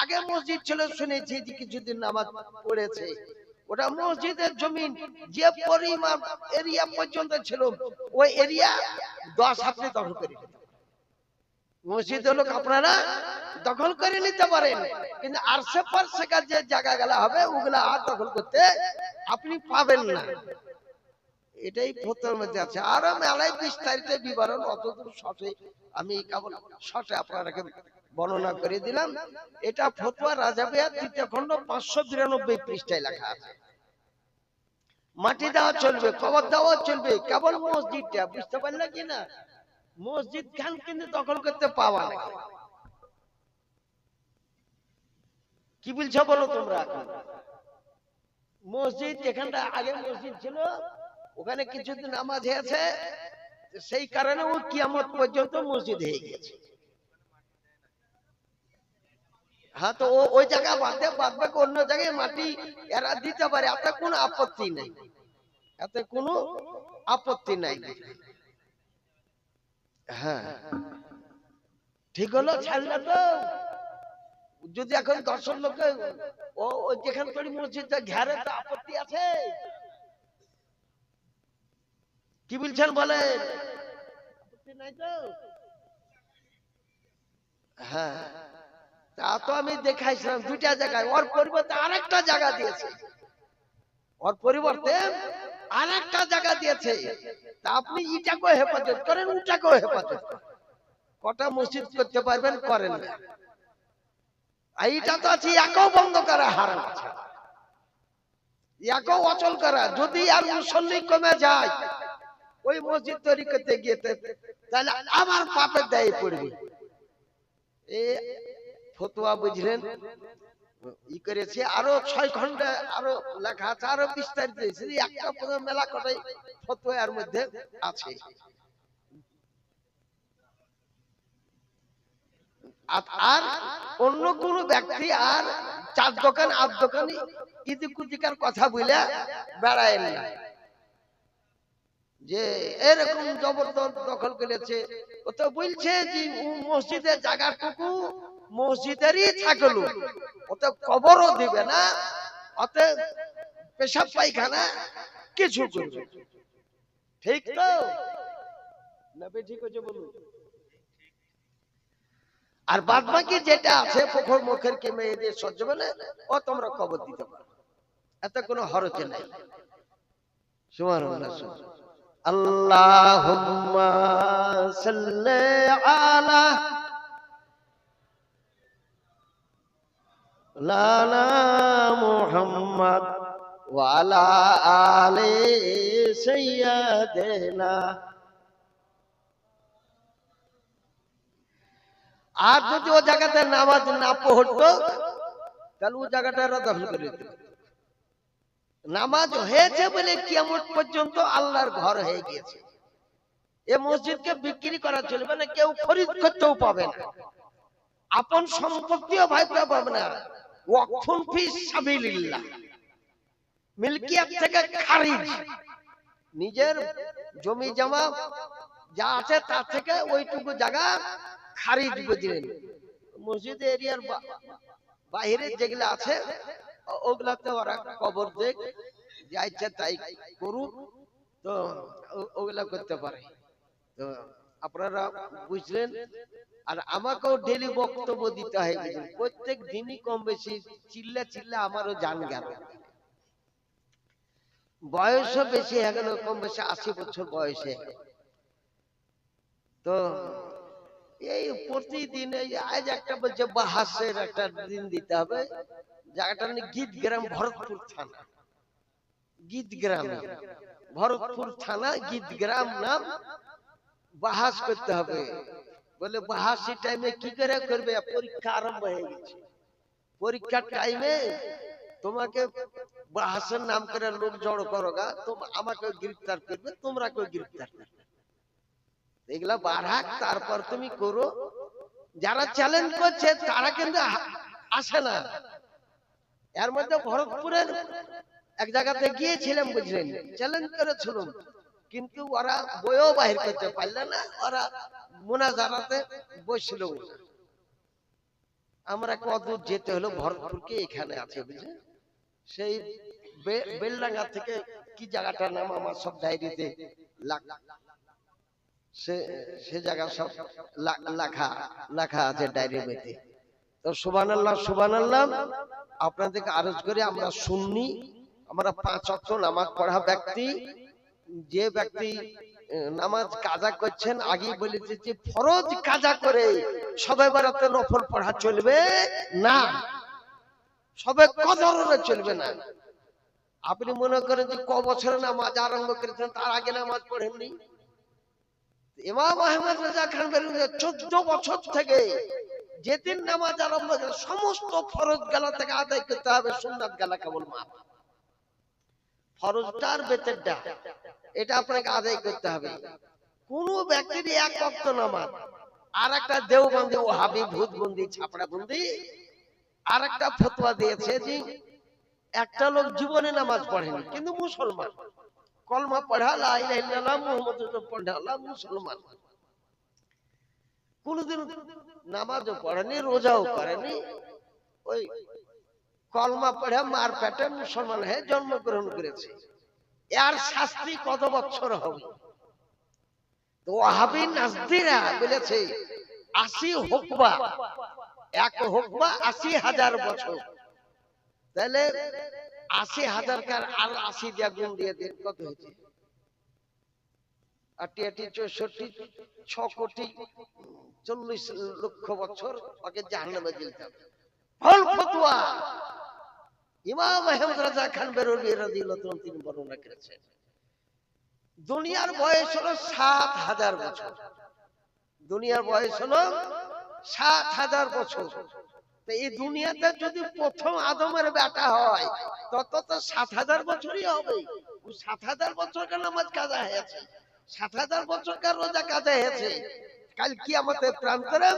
আগে মসজিদ ছিল, শুনেছি যে কিছুদিন নামাজ পড়েছে, ওটা মসজিদের জমিন যে পরিমাণ এরিয়া পর্যন্ত ছিল ওই এরিয়া 10 আপনি দখল করে নিতে পারেন, মসজিদের লোক আপনারা দখল করে নিতে পারেন, কিন্তু আশেপাশে যে জায়গাগুলো হবে ওগুলা আর দখল করতে আপনি পাবেন না। এটাই ফতোয়ার মধ্যে আছে, আর মেলায় বিস্তারিত বিবরণ অতদূর শর্টে আমি কেবল শর্টে আপনাকে বর্ণনা করে দিলাম। এটা ফতোয়া রাজাবিয়া ৩য় খণ্ড 592 পৃষ্ঠায় লেখা আছে। মাটি দেওয়া চলবে, কবর দেওয়া চলবে, কেবল মসজিদটা, বুঝতে পারলে কি না, মসজিদ খান কিন্তু দখল করতে পাওয়া না। কি বলছো বলো তোমরা? এখন মসজিদ যেখানটা আগে মসজিদ ছিল ওখানে কিছুদিন নামাজ হয়েছে, সেই কারণে ও কিয়ামত পর্যন্ত মসজিদ হয়ে গেছে। হ্যাঁ, তো ওই জায়গা বাদে বাকি অন্য জায়গায় মাটি এরা দিতে পারে, এতে কোনো আপত্তি নেই, এতে কোনো আপত্তি নাই। হ্যাঁ ঠিক হলো, ছাড়লে তো যদি এখন 10 লোকে ও যেখান থেকে মসজিদটা ঘেরে তো আপত্তি আছে? কি বলছেন বলেন? আপত্তি নাই তো? হ্যাঁ, তা তো আমি দেখাইছিলাম 2টা জায়গায়, ওর পরিবর্তে আরেকটা জায়গা দিয়েছে, ওর পরিবর্তে আরেকটা জায়গা দিয়েছে। তা আপনি এটাকেও হেফাজত করেন, ওটাকেও হেফাজত করেন, কটা মসজিদ করতে পারবেন করেন না। এইটা তো আছে একও বন্ধ করা হারাম আছে, একও অচল করা। যদি আর মুসল্লি কমে যায় ওই মসজিদ তৈরি করতে গিয়ে, তাহলে আবার পাপের দায়ে পড়বে। এ ফতোয়া বুঝলেন ই করেছে, আরো 6 খণ্ডে আরো লেখা আছে, আরো বিস্তারিত হয়েছে, একটা মেলা কটাই ফতোয়ার মধ্যে আছে। আর অন্য কোন ব্যক্তি আর 4 দোকান 8 দোকানে ইদিকুদিকার কথা বলে বেড়ায় না, যে এরকম জবরদস্ত দখল করেছে। ও তো বলছে যে মসজিদের জায়গাটুকু মসজিদেরই থাকলো, ওতে কবরও দিবে না, ওতে পেশাব পায়খানা কিছু করবে। ঠিক তো না? ঠিক হচ্ছে বলুন। আর বাদ বাকি যেটা আছে পুকুর মুখের কি মেয়েদের সহ্য বলে, ও তোমরা কবর দিতে পারো, এতে কোনো হরজ নাই। সুবহানাল্লাহ। আল্লাহুম্মা সাল্লি আলা লানা মুহাম্মাদ ওয়া আলা আলি সাইয়্যিদিনা। আর যদি ও জায়গাতে নামাজ না পড়তো তাহলে ও জায়গাটা দখল করে দিত। নামাজ হয়েছে বলে কিয়ামত পর্যন্ত আল্লাহর ঘর হয়ে গিয়েছে। এ মসজিদকে বিক্রি করা চলবে না, কেউ খরিদ করতেও পাবে না, আপন সম্পত্তিও ভাইতে পাবে না। ওয়াকফুন ফি সাবিলিল্লাহ, মিলকিয়াত থেকে খারিজ, নিজের জমি জমা যা আছে তার থেকে ওইটুকু জায়গা খারিজ বুঝলেন। মসজিদ এরিয়ার বাইরে যেগুলো আছে ওগুলাতে ওরা কবর দেখ, যা ইচ্ছা তাই করুক, তো ওগুলা করতে পারে। তো আপনারা বুঝলেন। আর আমাকেও ডেলি বক্তব্য দিতে হয়, বুঝলেন, প্রত্যেক দিনই কম বেশি চিল্লা চিল্লা আমারও জান গেল। বয়সও বেশি হয়ে গেল, কম বেশি 80 বছর বয়সে। তো এই প্রতিদিন এই আজ একটা বলছে বাহাসের একটা দিন দিতে হবে, জায়গাটা নিয়ে গীতগ্রাম, ভরতপুর থানা, গীতগ্রাম, ভরতপুর থানা গীতগ্রাম নাম, বাহাস করতে হবে। বলে বাহাসি টাইমে কি করে করবে, পরীক্ষা আরম্ভ হয়ে গেছে, পরীক্ষার টাইমে তোমাকে বাহাসের নাম করে লোক জড়ো করোগা, আমাকে গ্রেফতার করবে, তোমরা কেউ গ্রেফতার করবে, এগুলা বাড়াক, তারপর তুমি করো। যারা চ্যালেঞ্জ করছে তারা কিন্তু আসে না। এর মধ্যে ভরতপুরের এক জায়গাতে গিয়েছিলাম, বুঝলেন, চ্যালেঞ্জ করেছিলাম, কিন্তু ওরা বইও বাহির করতে পারলে না, ওরা মোনাজারাতে বসছিল। আমরা কদূর যেতে হলো, ভরতপুরকে এখানে আছে বুঝলেন, সেই বেলডাঙ্গা থেকে কি জায়গাটার নাম আমার সব ডায়েরিতে সে জায়গা সব লেখা আছে ডায়েরির মধ্যে। তো সুবহানাল্লাহ সুবহানাল্লাহ, আপনাদেরকে আরজ করে আমরা সুন্নি, আমরা 5 ওয়াক্ত নামাজ পড়া ব্যক্তি। যে ব্যক্তি নামাজ কাজা করছেন, আগেই বলেছি যে ফরজ কাজা করে সবে বরাতে নফল পড়া চলবে না, সবে কদরে চলবে না। আপনি মনে করেন যে ক বছরে নামাজ আরম্ভ করেছেন, তার আগে নামাজ পড়েননি। ইমাম আহমদ রাজা খান বেরুনি 14 বছর থেকে যেদিন নামাজ আরম্ভ করে সমস্ত ফরজ গালা থেকে আদায় করতে হবে, সুন্নাত গালা কেবল মাফ। ফরজটার বেতেরটা এটা আপনাকে আদায় করতে হবে। কোন ব্যক্তির এক ওয়াক্ত নামাজ, আর একটা দেওবন্দি ওয়াহাবি ভূতবন্দি ছাপড়াবন্দি আর একটা ফতোয়া দিয়েছে যে একটা লোক জীবনে নামাজ পড়েনি কিন্তু মুসলমান, কলমা পড়া লা ইলাহা ইল্লাল্লাহ মুহাম্মাদুর রাসূলুল্লাহ, মুসলমান, কোনদিন নামাজও পড়েনি, রোজাও করেনি, ওই কলমা পড়ে মার পেটে মুসলমান হয়ে জন্মগ্রহণ করেছে। এর শাস্তি কত বছর হবে? তো ওয়াহাবি নাজদিরা বলেছে 80 হুকবা, এক হুকবা 80,000 বছর। তাহলে 80,000 কার আর 80 দিয়া গুণ দিয়ে দেন, কত হয়েছে? ৮ 64 6 কোটি 40 লক্ষ বছর ওকে জাহান্নামে দিতে হবে। ফল ফতোয়া ইমাম আহমদ রাজা খান বেরলভী রাদিয়াল্লাহু তাআলা তিনি বর্ণনা করেছেন। দুনিয়ার বয়স হলো 7,000 বছর, দুনিয়ার বয়স হলো 7,000 বছর। তো এই দুনিয়াতে যদি প্রথম আদমের বেটা হয় তত তো 7,000 বছরই হবে। 7,000 বছরকার নামাজ কাজা হয়েছে, 7,000 বছরকার রোজা কাজা হয়েছে, কাল কিয়ামতের প্রান্তরে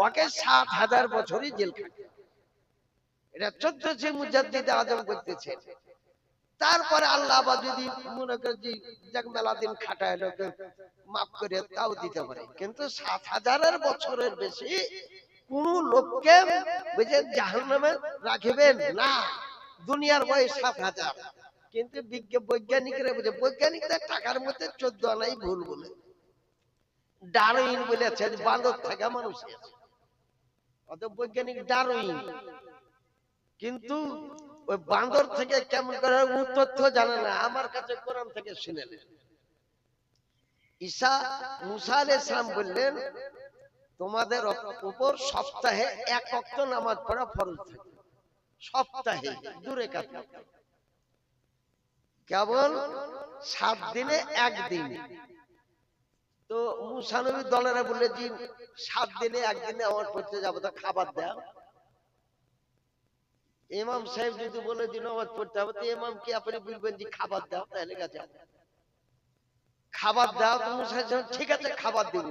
ওকে 7,000 বছরই জেল খাটবে। এটা 14 মুজাদ্দিদ আজম করতেছে। তারপরে আল্লাহ আবার যদি মনে করে যে যাক মেলা দিন খাটায় লোকে মাফ করে তাও দিতে পারে, কিন্তু 7,000 বছরের বেশি কোন লোককে বুঝে জাহান্নামে রাখবেন না। দুনিয়ার বয়স 7,000, কিন্তু বৈজ্ঞানিকরা বুঝে, বৈজ্ঞানিকদের টাকার মধ্যে 14 আনাই ভুল বলে। ডারউইন বলেছে বাঁদর থেকে মানুষ আছে, অত বৈজ্ঞানিক ডারউইন, কিন্তু ওই বাঁদর থেকে কেমন করে তথ্য জানে না। আমার কাছে কোরআন থেকে শুনে নেন, ঈসা মুসা আলাইহিস সালাম বললেন তোমাদের উপর সপ্তাহে 1 ওয়াক্ত নামাজ পড়া ফরজ থাকে, সপ্তাহে 2 রাকাত, কেবল 7 দিনে 1 দিন। তো মুসা নবীর দলেরা বললে যে 7 দিনে 1 দিনে আমার পড়তে যাবো, তো খাবার দাও। ইমাম সাহেব যদি বলে দিন নামাজ পড়তে হবে, তো ইমাম কি আপনি বলবেন যে খাবার দাও, তাহলে গেছে খাবার দাও, তো মুসা ঠিক আছে খাবার দেব।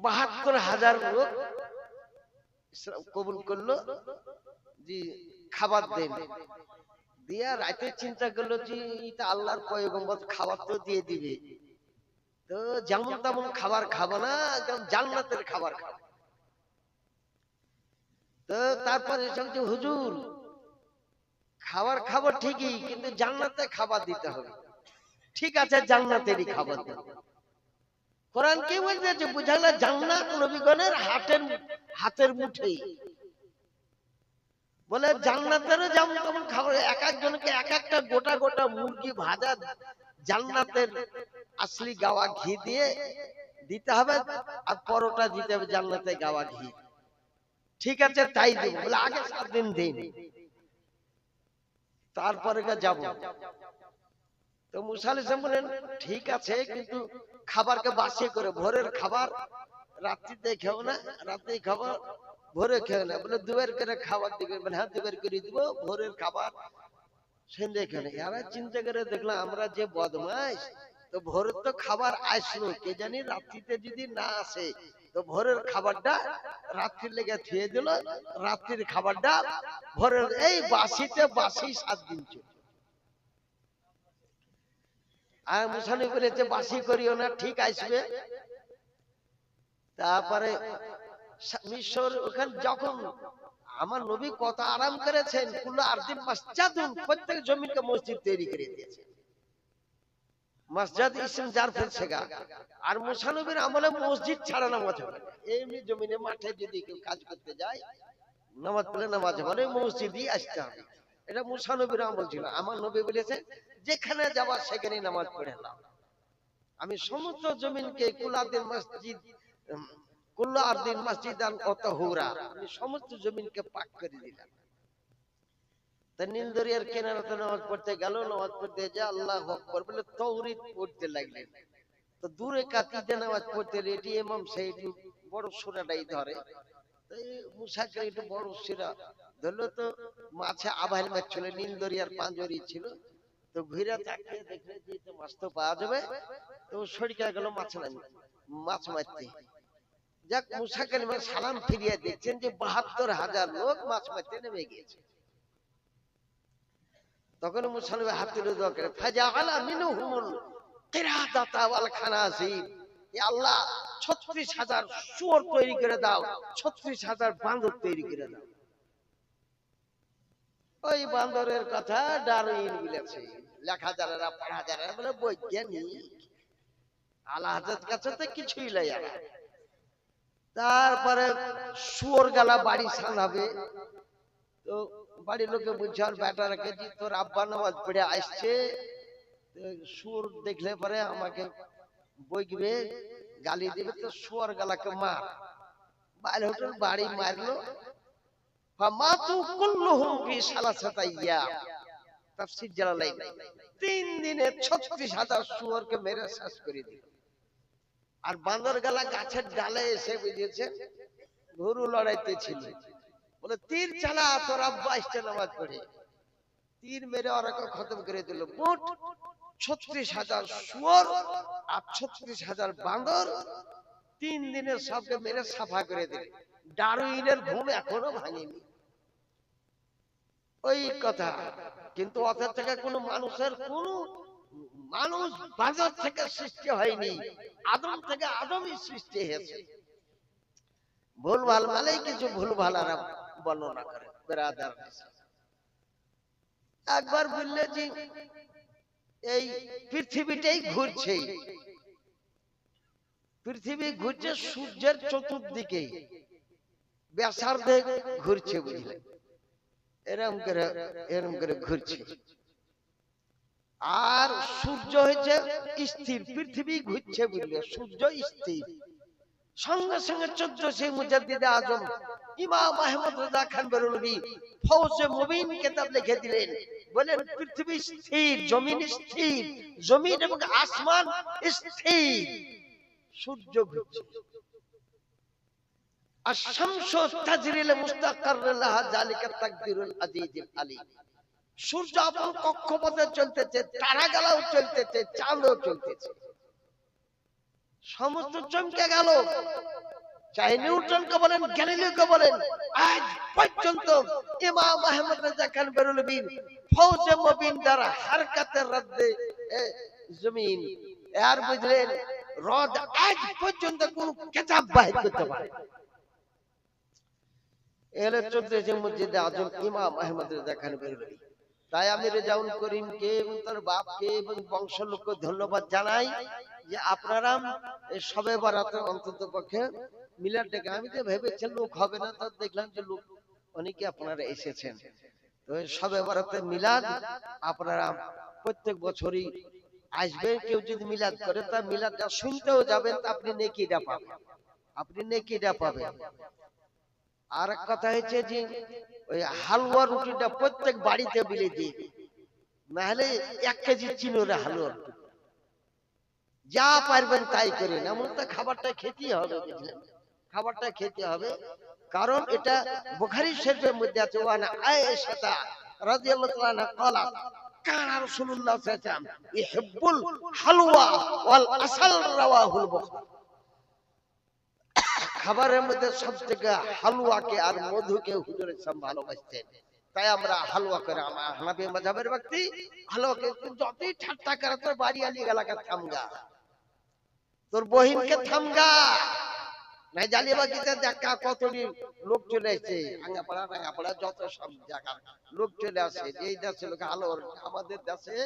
৭২,০০০ লোক কবুল করলো যে খাবার দেন। দিয়া রাতে চিন্তা করলো যে এটা আল্লাহর পয়গম্বর, খাবার তো দিয়ে দিবে, তো যেমন তেমন খাবার খাবো না, একদম জান্নাতের খাবার খাবো। তো তারপরে যে হুজুর খাবার খাবো ঠিকই, কিন্তু জান্নাতে খাবার দিতে হবে। ঠিক আছে, জান্নাতেরই খাবার দেব। কোরআন কি বলছে যে বুঝালে জান্নাত নবীগণের হাতের মুঠোয়। বলে জান্নাতেরও যেমন তেমন খাবার, এক একজনকে এক একটা গোটা গোটা মুরগি ভাজা জান্নাতের আসলি গাওয়া ঘি দিয়ে দিতে হবে, আর পরোটা দিতে হবে জান্নাতে গাওয়া ঘি। ঠিক আছে তাই দিব। বলে আগে 7 দিন দিন, তারপরে যাব। তো মুসা আলাইহিস সালাম বলেন ঠিক আছে, কিন্তু খাবারকে বাসি করে, ভোরের খাবার রাত্রিতে খেও না, রাতেই খাবার ভোরে খেও না। বলে দুবার করে খাবার দিবে। বলে হ্যাঁ দুবার করে দিব, ভোরের খাবার সন্ধ্যে খেলে। এরা চিন্তা করে দেখলাম আমরা যে বদমাইশ, তো ভোরের তো খাবার আসলো, কে জানি রাত্রিতে যদি না আসে, তো ভোরের খাবারটা রাত্রির লেগে থুয়ে দিল, রাত্রির খাবারটা ভোরের এই বাসিতে বাসি 7 দিন চলে। আর মুসানি বলেছে বাসি করিও না, ঠিক আসবে। তারপরে মিশর ওখানে যখন আমার নবী কত আরাম করেছেন, কুল্লু আরদিন মাসজাদুন, প্রত্যেক জমিনকে মসজিদ তৈরি করে দিয়েছেন। মসজিদ ইসম জার ফেলছেগা। আর মুসা নবীর আমলে মসজিদ ছাড়া নামাজ হবে না। এমনি জমিনে মাঠে যদি কেউ কাজ করতে যায়, নামাজ পড়লে নামাজ হবে না, মসজিদই আসতে হবে। এটা মুসা নবীর আমল ছিল। আমার নবী বলেছেন যেখানে যাবার সেখানে নামাজ পড়ে নাও। আমি সমস্ত জমিনকে কুলাদিন মসজিদ, কুল্লু আরদিন মসজিদান ওয়া তাহুরা, আমি সমস্ত জমিনকে পাক করে দিলাম। তা নীল দরিয়ার কিনারাতে নামাজ পড়তে গেল, নামাজ পড়তে যে আল্লাহু আকবার বলে তাওরীদ পড়তে লাগলেন। তো দূরে কাতিতে নামাজ পড়তে রেডি ইমাম সাহেব বড় সূরাটাই ধরে। তো মুসাকে একটু বড় সূরা ধরলো, তো মাছে আবাইল মারছিল, নীল দরিয়ার পাঁজরি ছিল। তো ঘুরে তাকিয়ে দেখলে যে তো মাছ তো পাওয়া যাবে, তো সরিয়ে গেল মাছ মারতে। যাক, মুসা কালিমা সালাম ফিরিয়ে দেখছেন যে ৭২,০০০ লোক মাছ মারতে নেমে গিয়েছে। তখন মুসা নবী হাত তুলে দোয়া করে ফাজাআলা মিনহুমুল কিরাদাতা ওয়াল খানাজির, হে আল্লাহ ৩৬,০০০ শুয়োর তৈরি করে দাও, ৩৬,০০০ বান্দর তৈরি করে দাও। ওই বান্দরের কথা ডারউইন বলেছে, লেখা যারা পড়া যারা বলে বৈজ্ঞানিক। আল্লাহ হাজরত কাছে তো কিছুই লাই। তারপরে শুয়োর গালা বাড়ি সাজাবে। তো বাড়ির লোকে বুঝছে আর বেটা রেখে যে তোর আব্বা নামাজ পড়ে আসছে, শুয়োর দেখলে পরে আমাকে বইবে, গালি দিবে, তো শুয়োর গালাকে মার। বাইরে হোটেল বাড়ি মারলো। ফামাতু কুল্লুহুম ফি সালাসাতি আইয়াম, তাফসীর জালালাইন। 3 দিনে ৩৬,০০০ শুয়োরকে মেরে শেষ করে দিল। আর বান্দর গালা গাছের ডালে এসে বুঝেছে গরু লড়াইতে ছিল, বলে তীর চালা, তোর আব্বা আসছে নামাজ পড়ে। তীর মেরে ওরাকে খতম করে দিল। মোট ৩৬,০০০ শুয়োর আর ৩৬,০০০ বান্দর 3 দিনে সবকে মেরে সাফা করে দিল। ডারউইনের ঘুম এখনো ভাঙেনি। ওই কথা। কিন্তু অথা থেকে কোনো মানুষের কোনো মানুষ বাজার থেকে সৃষ্টি হয়নি, আদম থেকে আদমই সৃষ্টি হয়েছে। ভুল ভাল মানেই কিছু ভুল ভাল বর্ণনা করে বেরাদার। একবার বললে যে এই পৃথিবীটাই ঘুরছে, পৃথিবী ঘুরছে সূর্যের চতুর্দিকে, ব্যাসার্ধে ঘুরছে, বুঝলে এরম করে ঘুরছে। আর সূর্য হচ্ছে স্থির, পৃথিবী ঘুরছে বুঝলে, সূর্য স্থির। সঙ্গে সঙ্গে 1400 মুজাদ্দিদে আজম ইমাম আহমদ রেজা খান বেরলভী ফৌজে মুবিন কিতাব লিখে দিলেন, বলেন পৃথিবী স্থির, জমিন স্থির, জমিন এবং আসমান স্থির, সূর্য ঘুরছে। আশ-শামসু তাজরি লিমুস্তাকাররিন লাহা যালিকা তাকদীরুল আজিজিল আলীম। সূর্য আপন কক্ষপথে চলতেছে, তারাগুলাও চলতেছে, চাঁদও চলতেছে, সমস্ত চমকে গেল। চাই নিউটনকে বলেন, গ্যালিলিওকে বলেন, আজ পর্যন্ত ইমাম আহমদ রেজা খান বেরলভীর ফৌজে মুবিন দ্বারা হারকাতে রদ্দে জমিন আর বুঝলেন রদ আজ পর্যন্ত কোন কিতাব বাহির করতে পারে। এলে 14 মসজিদে আজম ইমাম আহমদ রেজা খান বেরলভী। তাই আমি রেজাউল করিমকে এবং তার বাপকে এবং বংশ লোককে ধন্যবাদ জানাই যে আপনারা সবে বরাতে অন্তত পক্ষে মিলাদ ডেকে, আমি তো ভেবেছি লোক হবে না, তো দেখলাম যে লোক অনেকে আপনারা এসেছেন। তো সবে বরাতে মিলাদ আপনারা প্রত্যেক বছরই আসবেন। কেউ যদি মিলাদ করে তা মিলাদটা শুনতেও যাবেন, তা আপনি নেকিটা পাবেন, আপনি নেকিটা পাবেন। আর এক কথা হচ্ছে যে ওই হালুয়া রুটিটা প্রত্যেক বাড়িতে বিলে দিয়ে, নাহলে 1 কেজি চিনোরে হালুয়া রুটি যা পারবেন তাই করেন, এমন তো খাবারটা খেতেই হবে, বুঝলেন, খাবারটা খেতে হবে। কারণ এটা বুখারী শরীফের মধ্যে আছে, ওয়ানা আয়েশা রাদিয়াল্লাহু তাআলা আনহা قالت كان رسول الله صلى الله عليه وسلم يحب الحلوى والعسل رواه البخاري। খাবারের মধ্যে সবথেকে হালুয়াকে আর মধুকে হুজুর ইসলাম ভালোবাসতেন। তাই আমরা হালুয়া করে, আমরা হানাফি মাযহাবের ব্যক্তি, হালুয়াকে যতই ঠাট্টা করে তোর বাড়ি আলি গেলাকে থামগা, তোর বহিনকে থামগা, নাই জালিয়াবাগিতে দেখা কতটি লোক চলে এসেছে, রাঙ্গাপাড়া যত সব জায়গা লোক চলে আসে। এই দেশে লোক আলো, আমাদের দেশে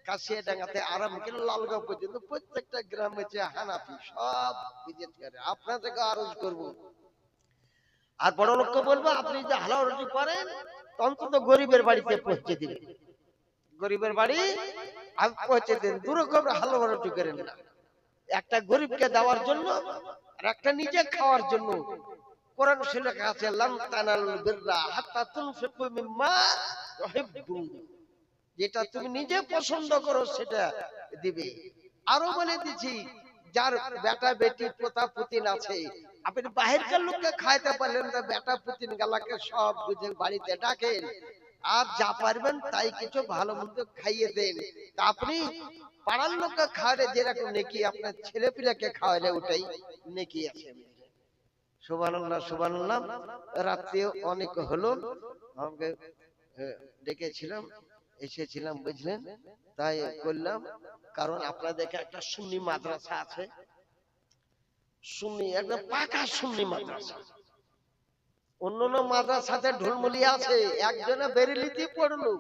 কাশিয়াডাঙ্গাতে আরাম করে লালগাঁও পর্যন্ত প্রত্যেকটা গ্রামে যে হানাফি সব ভিজিট করে। আপনাদেরকে আরজ করব, আর বড় লোককে বলবো, আপনি যে হালাল রুটি করেন অন্তত গরিবের বাড়িতে পৌঁছে দিবেন, গরিবের বাড়ি আগ পৌঁছে দিন। দুরকম হালাল রুটি করেন না, একটা গরিবকে দেওয়ার জন্য আর একটা নিজে খাওয়ার জন্য। কোরআন শরীফে আছে লান তানালুল বিররা হাত্তা তুনফিকু মিম্মা তুহিব্বুন, যেটা তুমি নিজে পছন্দ করো সেটা দিবে। আরো বলে দিছি, যার বেটা বেটি পোতা পুতিন আছে, আপনি বাহিরকার লোককে খাইতে পারলেন না, বেটা পুতিন গালাকে সব বুঝে বাড়িতে ডাকেন, আর যা পারবেন তাই কিছু ভালো মন্দ খাইয়ে দেন। তা আপনি পাড়ার লোককে খাওয়ালে যেরকম নেকি, আপনার ছেলে পিলাকে খাওয়ালে ওটাই নেকি আছে। সুবহানাল্লাহ সুবহানাল্লাহ। রাত্রিও অনেক হলো, আমাকে ডেকেছিলাম, এসেছিলাম, বুঝলেন, তাই করলাম। কারণ আপনাদের একটা সুন্নি মাদ্রাসা আছে, সুন্নি একদম পাকা সুন্নি মাদ্রাসা। অন্যান্য মাদ্রাসাতে ঢোলমুলি আছে, একজনে বেরেলিতে পড়লো,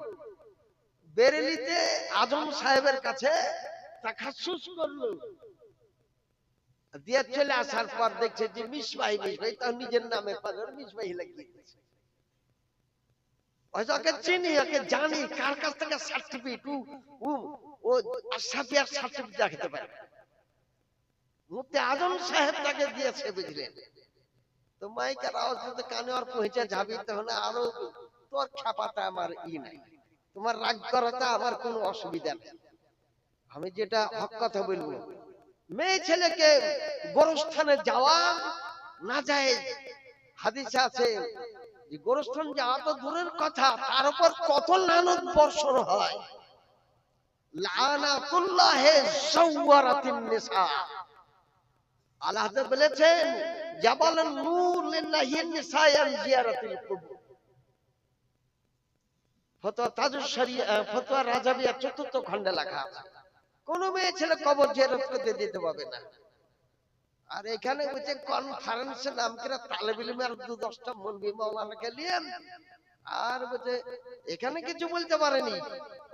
বেরেলিতে আজম সাহেবের কাছে তাখাসুস করলো, দিয়ে চলে আসার পর দেখছে যে মিসবাই তার নিজের নামে পাগল মিসবাই লাগিয়ে দিয়েছে। ওকে চিনি, ওকে জানি, কার কাছ থেকে সার্টিফিকেট ও আশরাফিয়ার সার্টিফিকেট দেখাতে পারে, মুফতি আজম সাহেব তাকে দিয়েছে, বুঝলেন। তো মাইকের আওয়াজ যদি কানে আর পৌঁছে যাবি, তাহলে আরো তোর ছাপাটা আমার নাই, তোমার রাগ করাটা আমার কোনো অসুবিধা নেই। আমি যেটা হক কথা বলবো, মেয়ে ছেলেকে গোরস্থানে যাওয়া না যায়, হাদিসে আছে যে গোরস্থান যাওয়া তো দূরের কথা, তার উপর কত লানত বর্ষণ হয়। লানাতুল্লাহি যাওয়ারাতিন নিসা, আল্লাহ বলেছেন জাবালুন নূর লিল্লাহি নিসায়ান জিয়ারাতিল কুবুর। ফতোয়া তাজুশ শরিয়া, ফতোয়া রাজাবিয়া ৪র্থ খণ্ডে লেখা আছে, কোন মেয়ে ছেলে কবর জিয়ারত করতে দিতে পারবে না। আর এখানে বলছে কনফারেন্সের নাম করে তালেব ইলম আর ২-১০টা মৌলভী মাওলানাকে নিয়ে, আর বলছে এখানে কিছু বলতে পারেনি।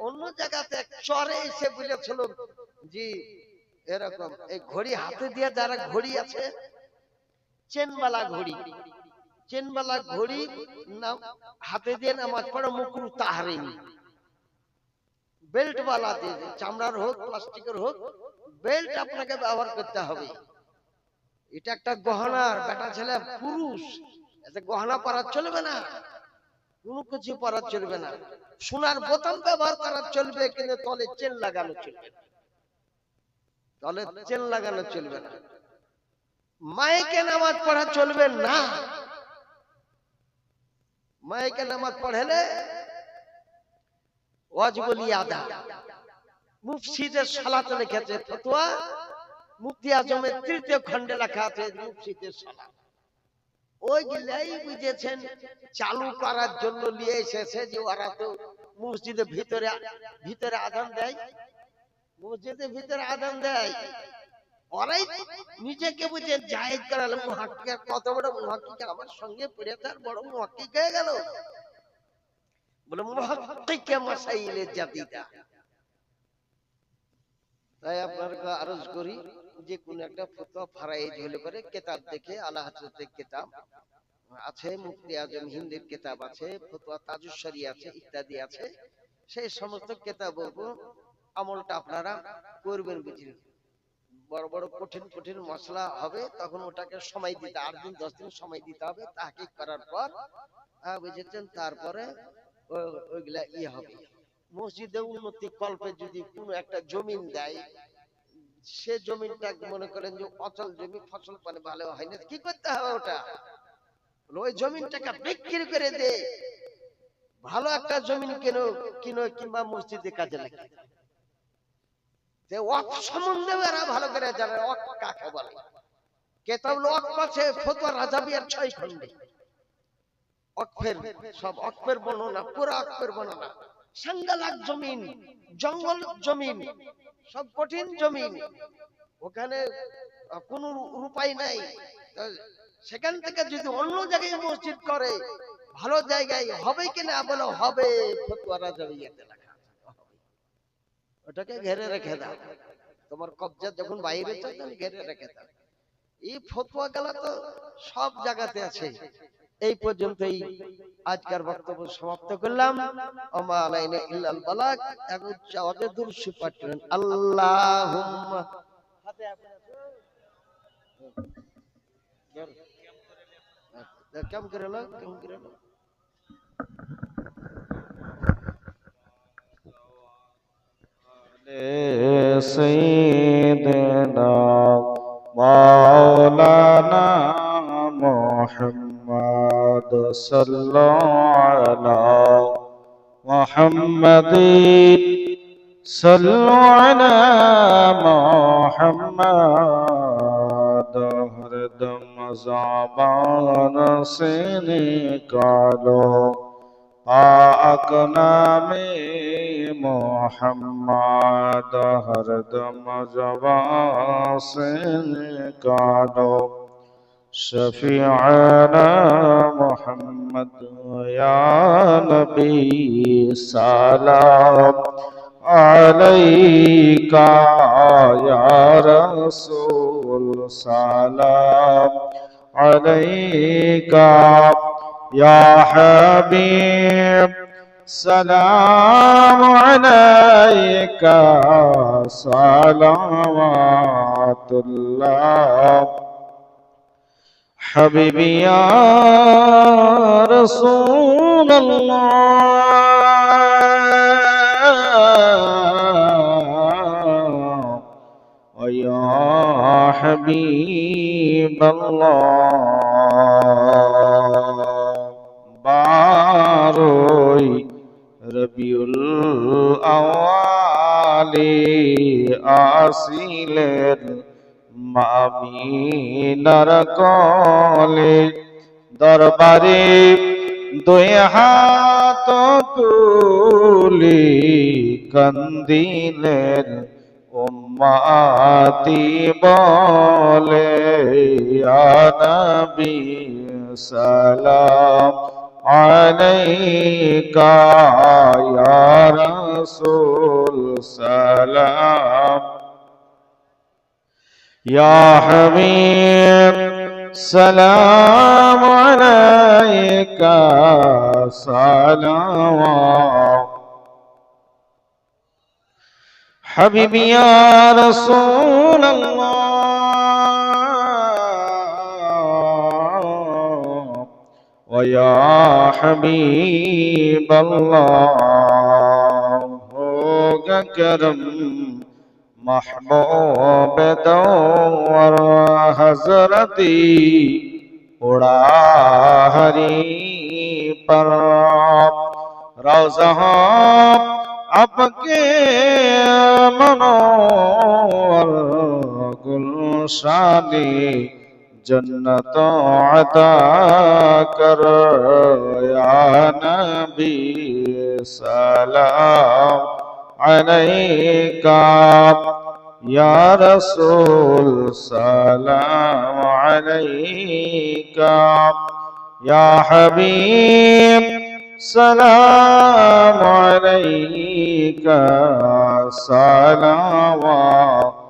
অন্য জায়গাতে চরে এসে বলেছিল জি এরকম, এই ঘড়ি হাতে দিয়ে, যারা ঘড়ি আছে চেনবালা ঘড়ি, চেনবালা ঘড়ি হাতে দিয়ে নামাজ পড়া মুকরু তাহরিমি। বেল্ট বালা দিয়ে, চামড়ার হোক প্লাস্টিকের হোক, বেল্ট আপনাকে ব্যবহার করতে হবে। এটা একটা গহনার, বেটা ছেলে পুরুষ এতে গহনা পরা চলবে না, কোনো কিছু পরা চলবে না। সোনার বোতাম ব্যবহার করা চলবে, কিন্তু তলে চেন লাগানো চলবে না, তলে চেন লাগানো চলবে না। মাইকে নামাজ পড়া চলবে না। মাইকে নামাজ পড়ালে ওয়াজিবুল আদা। মুফসিদের সালাত লিখেছে ফতোয়া, মুফতি আজমের ৩য় খণ্ডে লেখা আছে মুফসিদের সালাত। ওইগুলাই বুঝেছেন চালু করার জন্য নিয়ে এসেছে যে ওরা তো মসজিদের ভিতরে আযান দেয়, মসজিদের ভিতরে আযান দেয়, ওরাই নিজেকে বুঝে জায়েজ করালো। মুহাক্কিক কত বড় মুহাক্কিক, আমার সঙ্গে পড়ে তার বড় মুহাক্কিক হয়ে গেল। বলে মুহাক্কিকে মাসাইলে জাদিদা। তাই আপনাকে আরজ করি যে কোন একটা ফতোয়া ফারাইজ হলে পরে কিতাব দেখে, আলা হযরতের কিতাব আছে, মুফতি আজম হিন্দের কিতাব আছে, ফতোয়া তাজুস শরী আছে, ইত্যাদি আছে, সেই সমস্ত কিতাবের উপর আমলটা আপনারা করবেন। বুঝলেন, বড় বড় কঠিন কঠিন মশলা হবে তখন ওটাকে সময় দিতে 8 দিন 10 দিন সময় দিতে হবে, তাহকিক করার পর বুঝেছেন, তারপরে ওইগুলা হবে। মসজিদে উন্নতি কল্পে যদি কোনো একটা জমিন দেয়, সে জমিনটা মনে করেন যে অচল জমি, ফসল পানি ভালো হয় না, কি করতে হবে? ওটা ওই জমিনটাকে বিক্রি করে দে, ভালো একটা জমিন কিনো কিংবা মসজিদে কাজে লাগে। ওয়াকফ সম্বন্ধে এরা ভালো করে জানে, ওয়াকফ কাকে বলে। কিতাব ওয়াকফ আছে ফতোয়া রাজাবিয়ার 6 খণ্ডে, ওয়াকফের সব ওয়াকফের বর্ণনা, পুরো ওয়াকফের বর্ণনা। সাঙ্গালাক জমিন, জঙ্গল জমিন, সব কঠিন জমিন, ওখানে কোনো উপায় নাই। সেখান থেকে যদি অন্য জায়গায় মসজিদ করে, ভালো জায়গায় হবে কিনা? বলে হবে, ফতোয়া রাজাবিয়াতে লেখা আছে, ওটাকে ঘিরে রেখে দাও। তোমার কবজা যখন বাইরে যায় তখন ঘিরে রেখে দাও। এই ফতোয়া গেলা তো সব জায়গাতে আছে। এই পর্যন্তই আজকের বক্তব্য সমাপ্ত করলাম। ওমা আলাইনা ইল্লাল বালাগ। এখন চাওয়াতে দুরূদ পাঠ করেন, আল্লাহুম্মা হাতে কেম করে লো, কেম করে লো। سيدنا مولانا محمد صلى على محمد صلوا على محمد हरदम ज़बान से निकालो पाक नामे मोहम्मद हरदम ज़बान से निकालो शफीअना मोहम्मद या नबी सलाम अलैका या रसूल सलाम अलैका या हबीब सलाम अलैका सलावतुल्लाह हबीबी या रसूल अल्लाह या हबीब अल्लाह बारोई रबिउल अव्वाली आसिलेर মামিনার কলে দরবারে দুই হাত তুলি কান্দিলেন উম্মতি বলে ইয়া নবী সালাম আলাইকা ইয়া রাসূল সালাম या हबीब सलाम अलैका सलावत हबीबी या रसूल अल्लाह व या हबीब अल्लाह होगा करम محبوب دور حضرتی اڑا ہری پر روزہ آپ کے منور گلشانی جنت عطا کر یا نبی سلام علیکہ یا رسول سلام علیکہ یا حبیب سلام علیکہ صلوات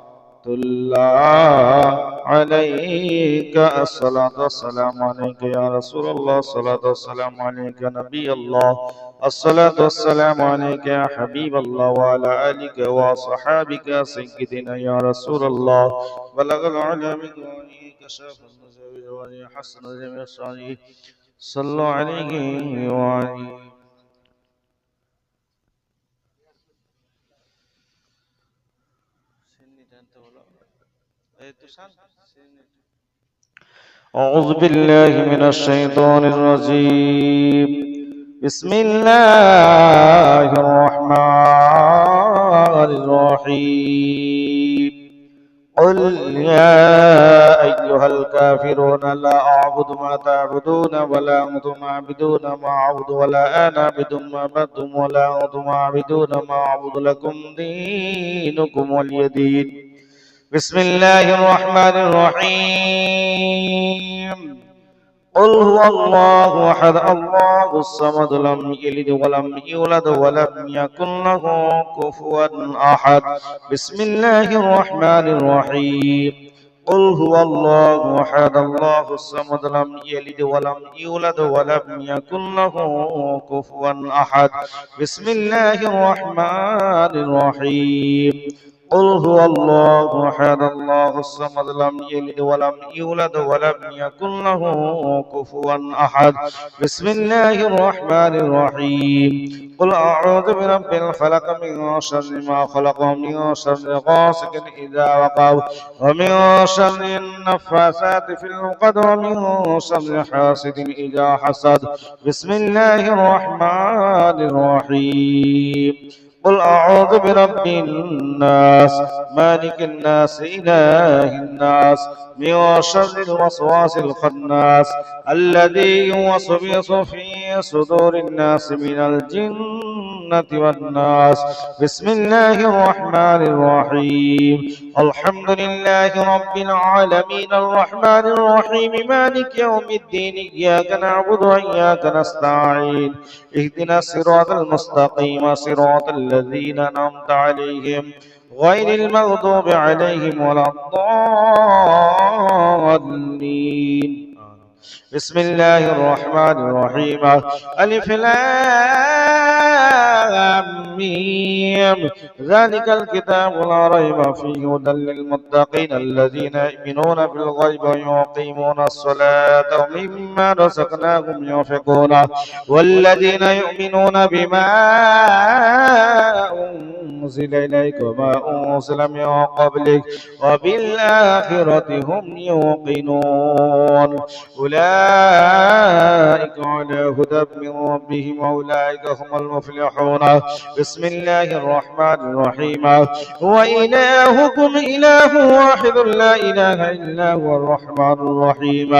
اللہ عليك الصلاة والسلام عليك يا رسول الله الصلاة والسلام عليك نبي الله الصلاة والسلام عليك يا حبيب الله وعلى آلك وصحابك سيدنا يا رسول الله بلغ العلم بدونه كشف النزول وحسن جميع الصالحين صلوا عليه وعليه أعوذ بالله من الشيطان الرجيم بسم الله الرحمن الرحيم قل يا أيها الكافرون لا أعبد ما تعبدون ولا أنتم عابدون ما أعبد ولا أنا عابد ما عبدتم ولا أنتم عابدون ما أعبد لكم دينكم ولي دين بسم الله الرحمن الرحيم قل هو الله أحد الله الصمد لم يلد ولم يولد ولم يكن له كفوا أحد بسم الله الرحمن الرحيم قل هو الله أحد الله الصمد لم يلد ولم يولد ولم يكن له كفوا أحد بسم الله الرحمن الرحيم قل هو الله أحد الله الصمد لم يلد ولم يولد ولم يكن له كفوا أحد بسم الله الرحمن الرحيم قل أعوذ برب الفلق من شر ما خلق ومن شر غاسق إذا وقب ومن شر النفاثات في العقد ومن شر حاسد إذا حسد بسم الله الرحمن الرحيم قل أعوذ برب الناس مالك الناس إله الناس من شر الوسواس الخناس الذي يوسوس في صدور الناس من الجنة والناس بسم الله الرحمن الرحيم الحمد لله رب العالمين الرحمن الرحيم مالك يوم الدين إياك نعبد وإياك نستعين اهدنا الصراط المستقيم صراط الذين أنعمت عليهم غير المغضوب عليهم ولا الضالين بسم الله الرحمن الرحيم ألف لام ميم ذلك الكتاب لا ريب فيه هدى للمتقين الذين يؤمنون بالغيب ويقيمون الصلاة ومما رزقناهم ينفقون والذين يؤمنون بما أنزل إليك وما أنزل من قبلك وبالآخرة هم يوقنون أولئك على هدى من ربهم وأولئك هم المفلحون بسم الله الرحمن الرحيم هو إلهكم إله واحد لا إله إلا هو الرحمن الرحيم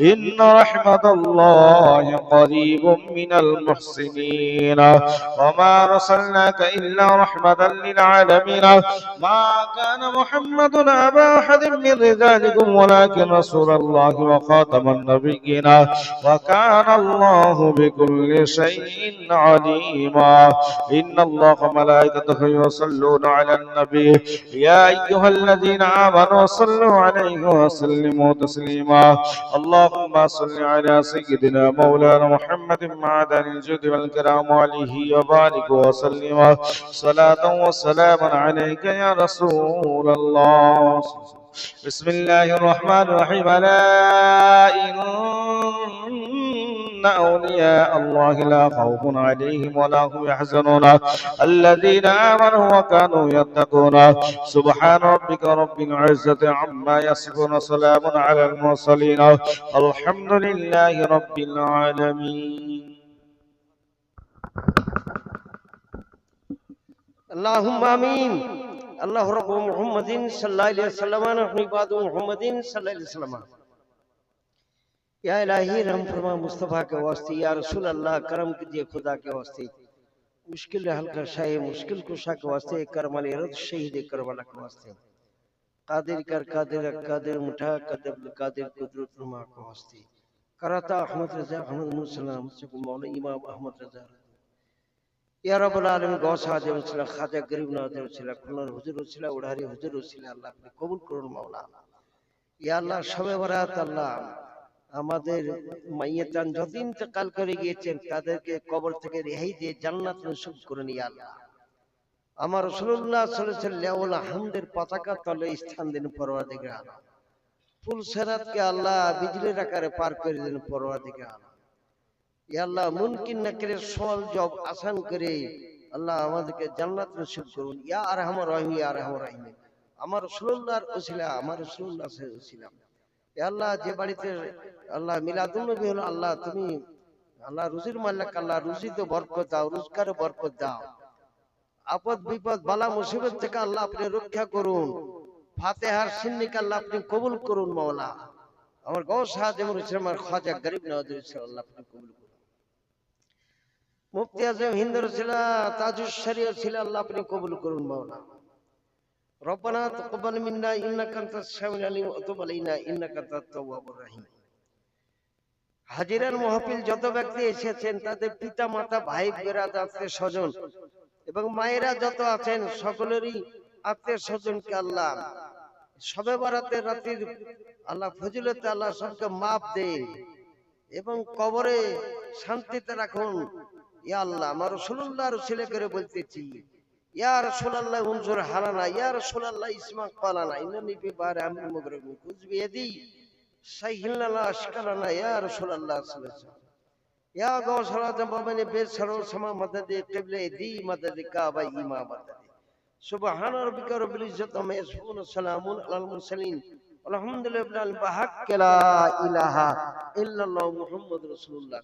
إن رحمة الله قريب من المحسنين وما أرسلناك إلا رحمة للعالمين ما كان محمد أبا أحد من رجالكم ولكن رسول الله وخاتم النبيين وكان الله بكل شيء عليما إن الله وملائكته يصلون على النبي يا أيها الذين آمنوا صلوا عليه وسلموا تسليما اللهم صل على سيدنا مولانا محمد معدن الجود والكرام عليه وبارك وسلم صلاة وسلاما عليك يا رسول الله بسم الله الرحمن الرحيم لا إن إن أولياء الله لا خوف عليهم ولا هم يحزنون الذين آمنوا وكانوا يتقون سبحان ربك رب العزة عما يصفون سلام على المرسلين الحمد لله رب العالمين اللهم آمين الله رب محمد صلى الله عليه وسلم نحن عباد محمد صلى الله عليه وسلم या इलाही रहम फरमा मुस्तफा के वास्ते या रसूल अल्लाह करम कीजिए खुदा के वास्ते मुश्किल हल कर शाह मुश्किल कुशा के वास्ते करम अली रद शहीद करबला के वास्ते कादिर कर कादिर मुठा कादिर कुदरत नुमा के वास्ते कराता अहमद रजा अहमद मुसलमान मुझको मौला इमाम अहमद रजा या रब्बुल आलमीन गौस आजम वसीला खाजा गरीब नवाज वसीला खुलर हुजूर वसीला उड़ारी हुजूर वसीला अल्लाह अपने कबूल করুন मौला या अल्लाह शबे बरात अल्लाह আমাদের মাইয়াতান যত ইন্তেকাল করে গিয়েছেন তাদেরকে কবর থেকে রেহাই দিয়ে জান্নাত নসিব করুন ইয়া আল্লাহ আমার রাসূলুল্লাহ সাল্লাল্লাহু আলাইহি ওয়াসাল্লাম হামদের পতাকা তলে স্থান দিন পরওয়ারদিগার আলম ফুল সিরাতকে আল্লাহ বিজলির আকারে পার করে দিন পরওয়ারদিগার আলম ইয়া আল্লাহ মুমকিন নাকিরের সওয়াল জবাব আসান করে আল্লাহ আমাদেরকে জান্নাত নসিব করুন ইয়া আরহামুর রাহিম ইয়া আরহামুর রাহিম আমার রাসূলুল্লাহর ওসিলা আমার রাসূলুল্লাহর ওসিলা ইয়া আল্লাহ যে বাড়িতে আল্লাহ মিলাদুন নবী হলো আল্লাহ তুমি আল্লাহ রুজির মালিক আল্লাহ রুজিতে বরকত দাও রোজগারে বরকত দাও আপদ বিপদ বালা মুসিবত থেকে আল্লাহ আপনি রক্ষা করুন ফাতিহার সিন্নিকে আল্লাহ আপনি কবুল করুন মাওলা আমার গৌস আজমুল ইসলাম আর খাজা গরিব নওয়াজ আল্লাহ আপনি কবুল করুন মুফতি আজম হিন্দ রসিলা তাজুস শরীয়ত ছিল আল্লাহ আপনি কবুল করুন মাওলা ربنا تقبل منا انك انت السميع العليم وتب علينا انك انت التواب الرحيم হাজিরার মাহফিল যত ব্যক্তি এসেছেন তাদের পিতা মাতা ভাই বেরাদ আত্মীয় স্বজন এবং মায়েরা যত আছেন সকলেরই আত্মীয় স্বজনকে আল্লাহ শবে বরাতের রাতের আল্লাহ ফজিলতে আল্লাহ সবকে মাফ দেন এবং কবরে শান্তিতে রাখুন ইয়া আল্লাহ আমার রাসূলুল্লাহর উসিলা করে বলতেছি ইয়া রাসূলুল্লাহ উনজুর হালানা ইয়া রাসূলুল্লাহ ইসমা কালানা ইন্নানি বিবারে আমরি মুগরব কুজবি ইয়াদি সাইহিলনা আশকালানা ইয়া রাসূলুল্লাহ সাল্লাল্লাহু আলাইহি ওয়াসাল্লাম ইয়া গৌসুল আজম বাবানে বেসরো সমা মদদে কিবলে দি মদদে কাবা ইমামত সুবহান রাব্বিকা রব্বিল ইজ্জাতি আম্মা ইয়াসিফুন সালামুন আলাল মুরসালিন আলহামদুলিল্লাহি বাহাক্কা লা ইলাহা ইল্লাল্লাহু মুহাম্মাদুর রাসূলুল্লাহ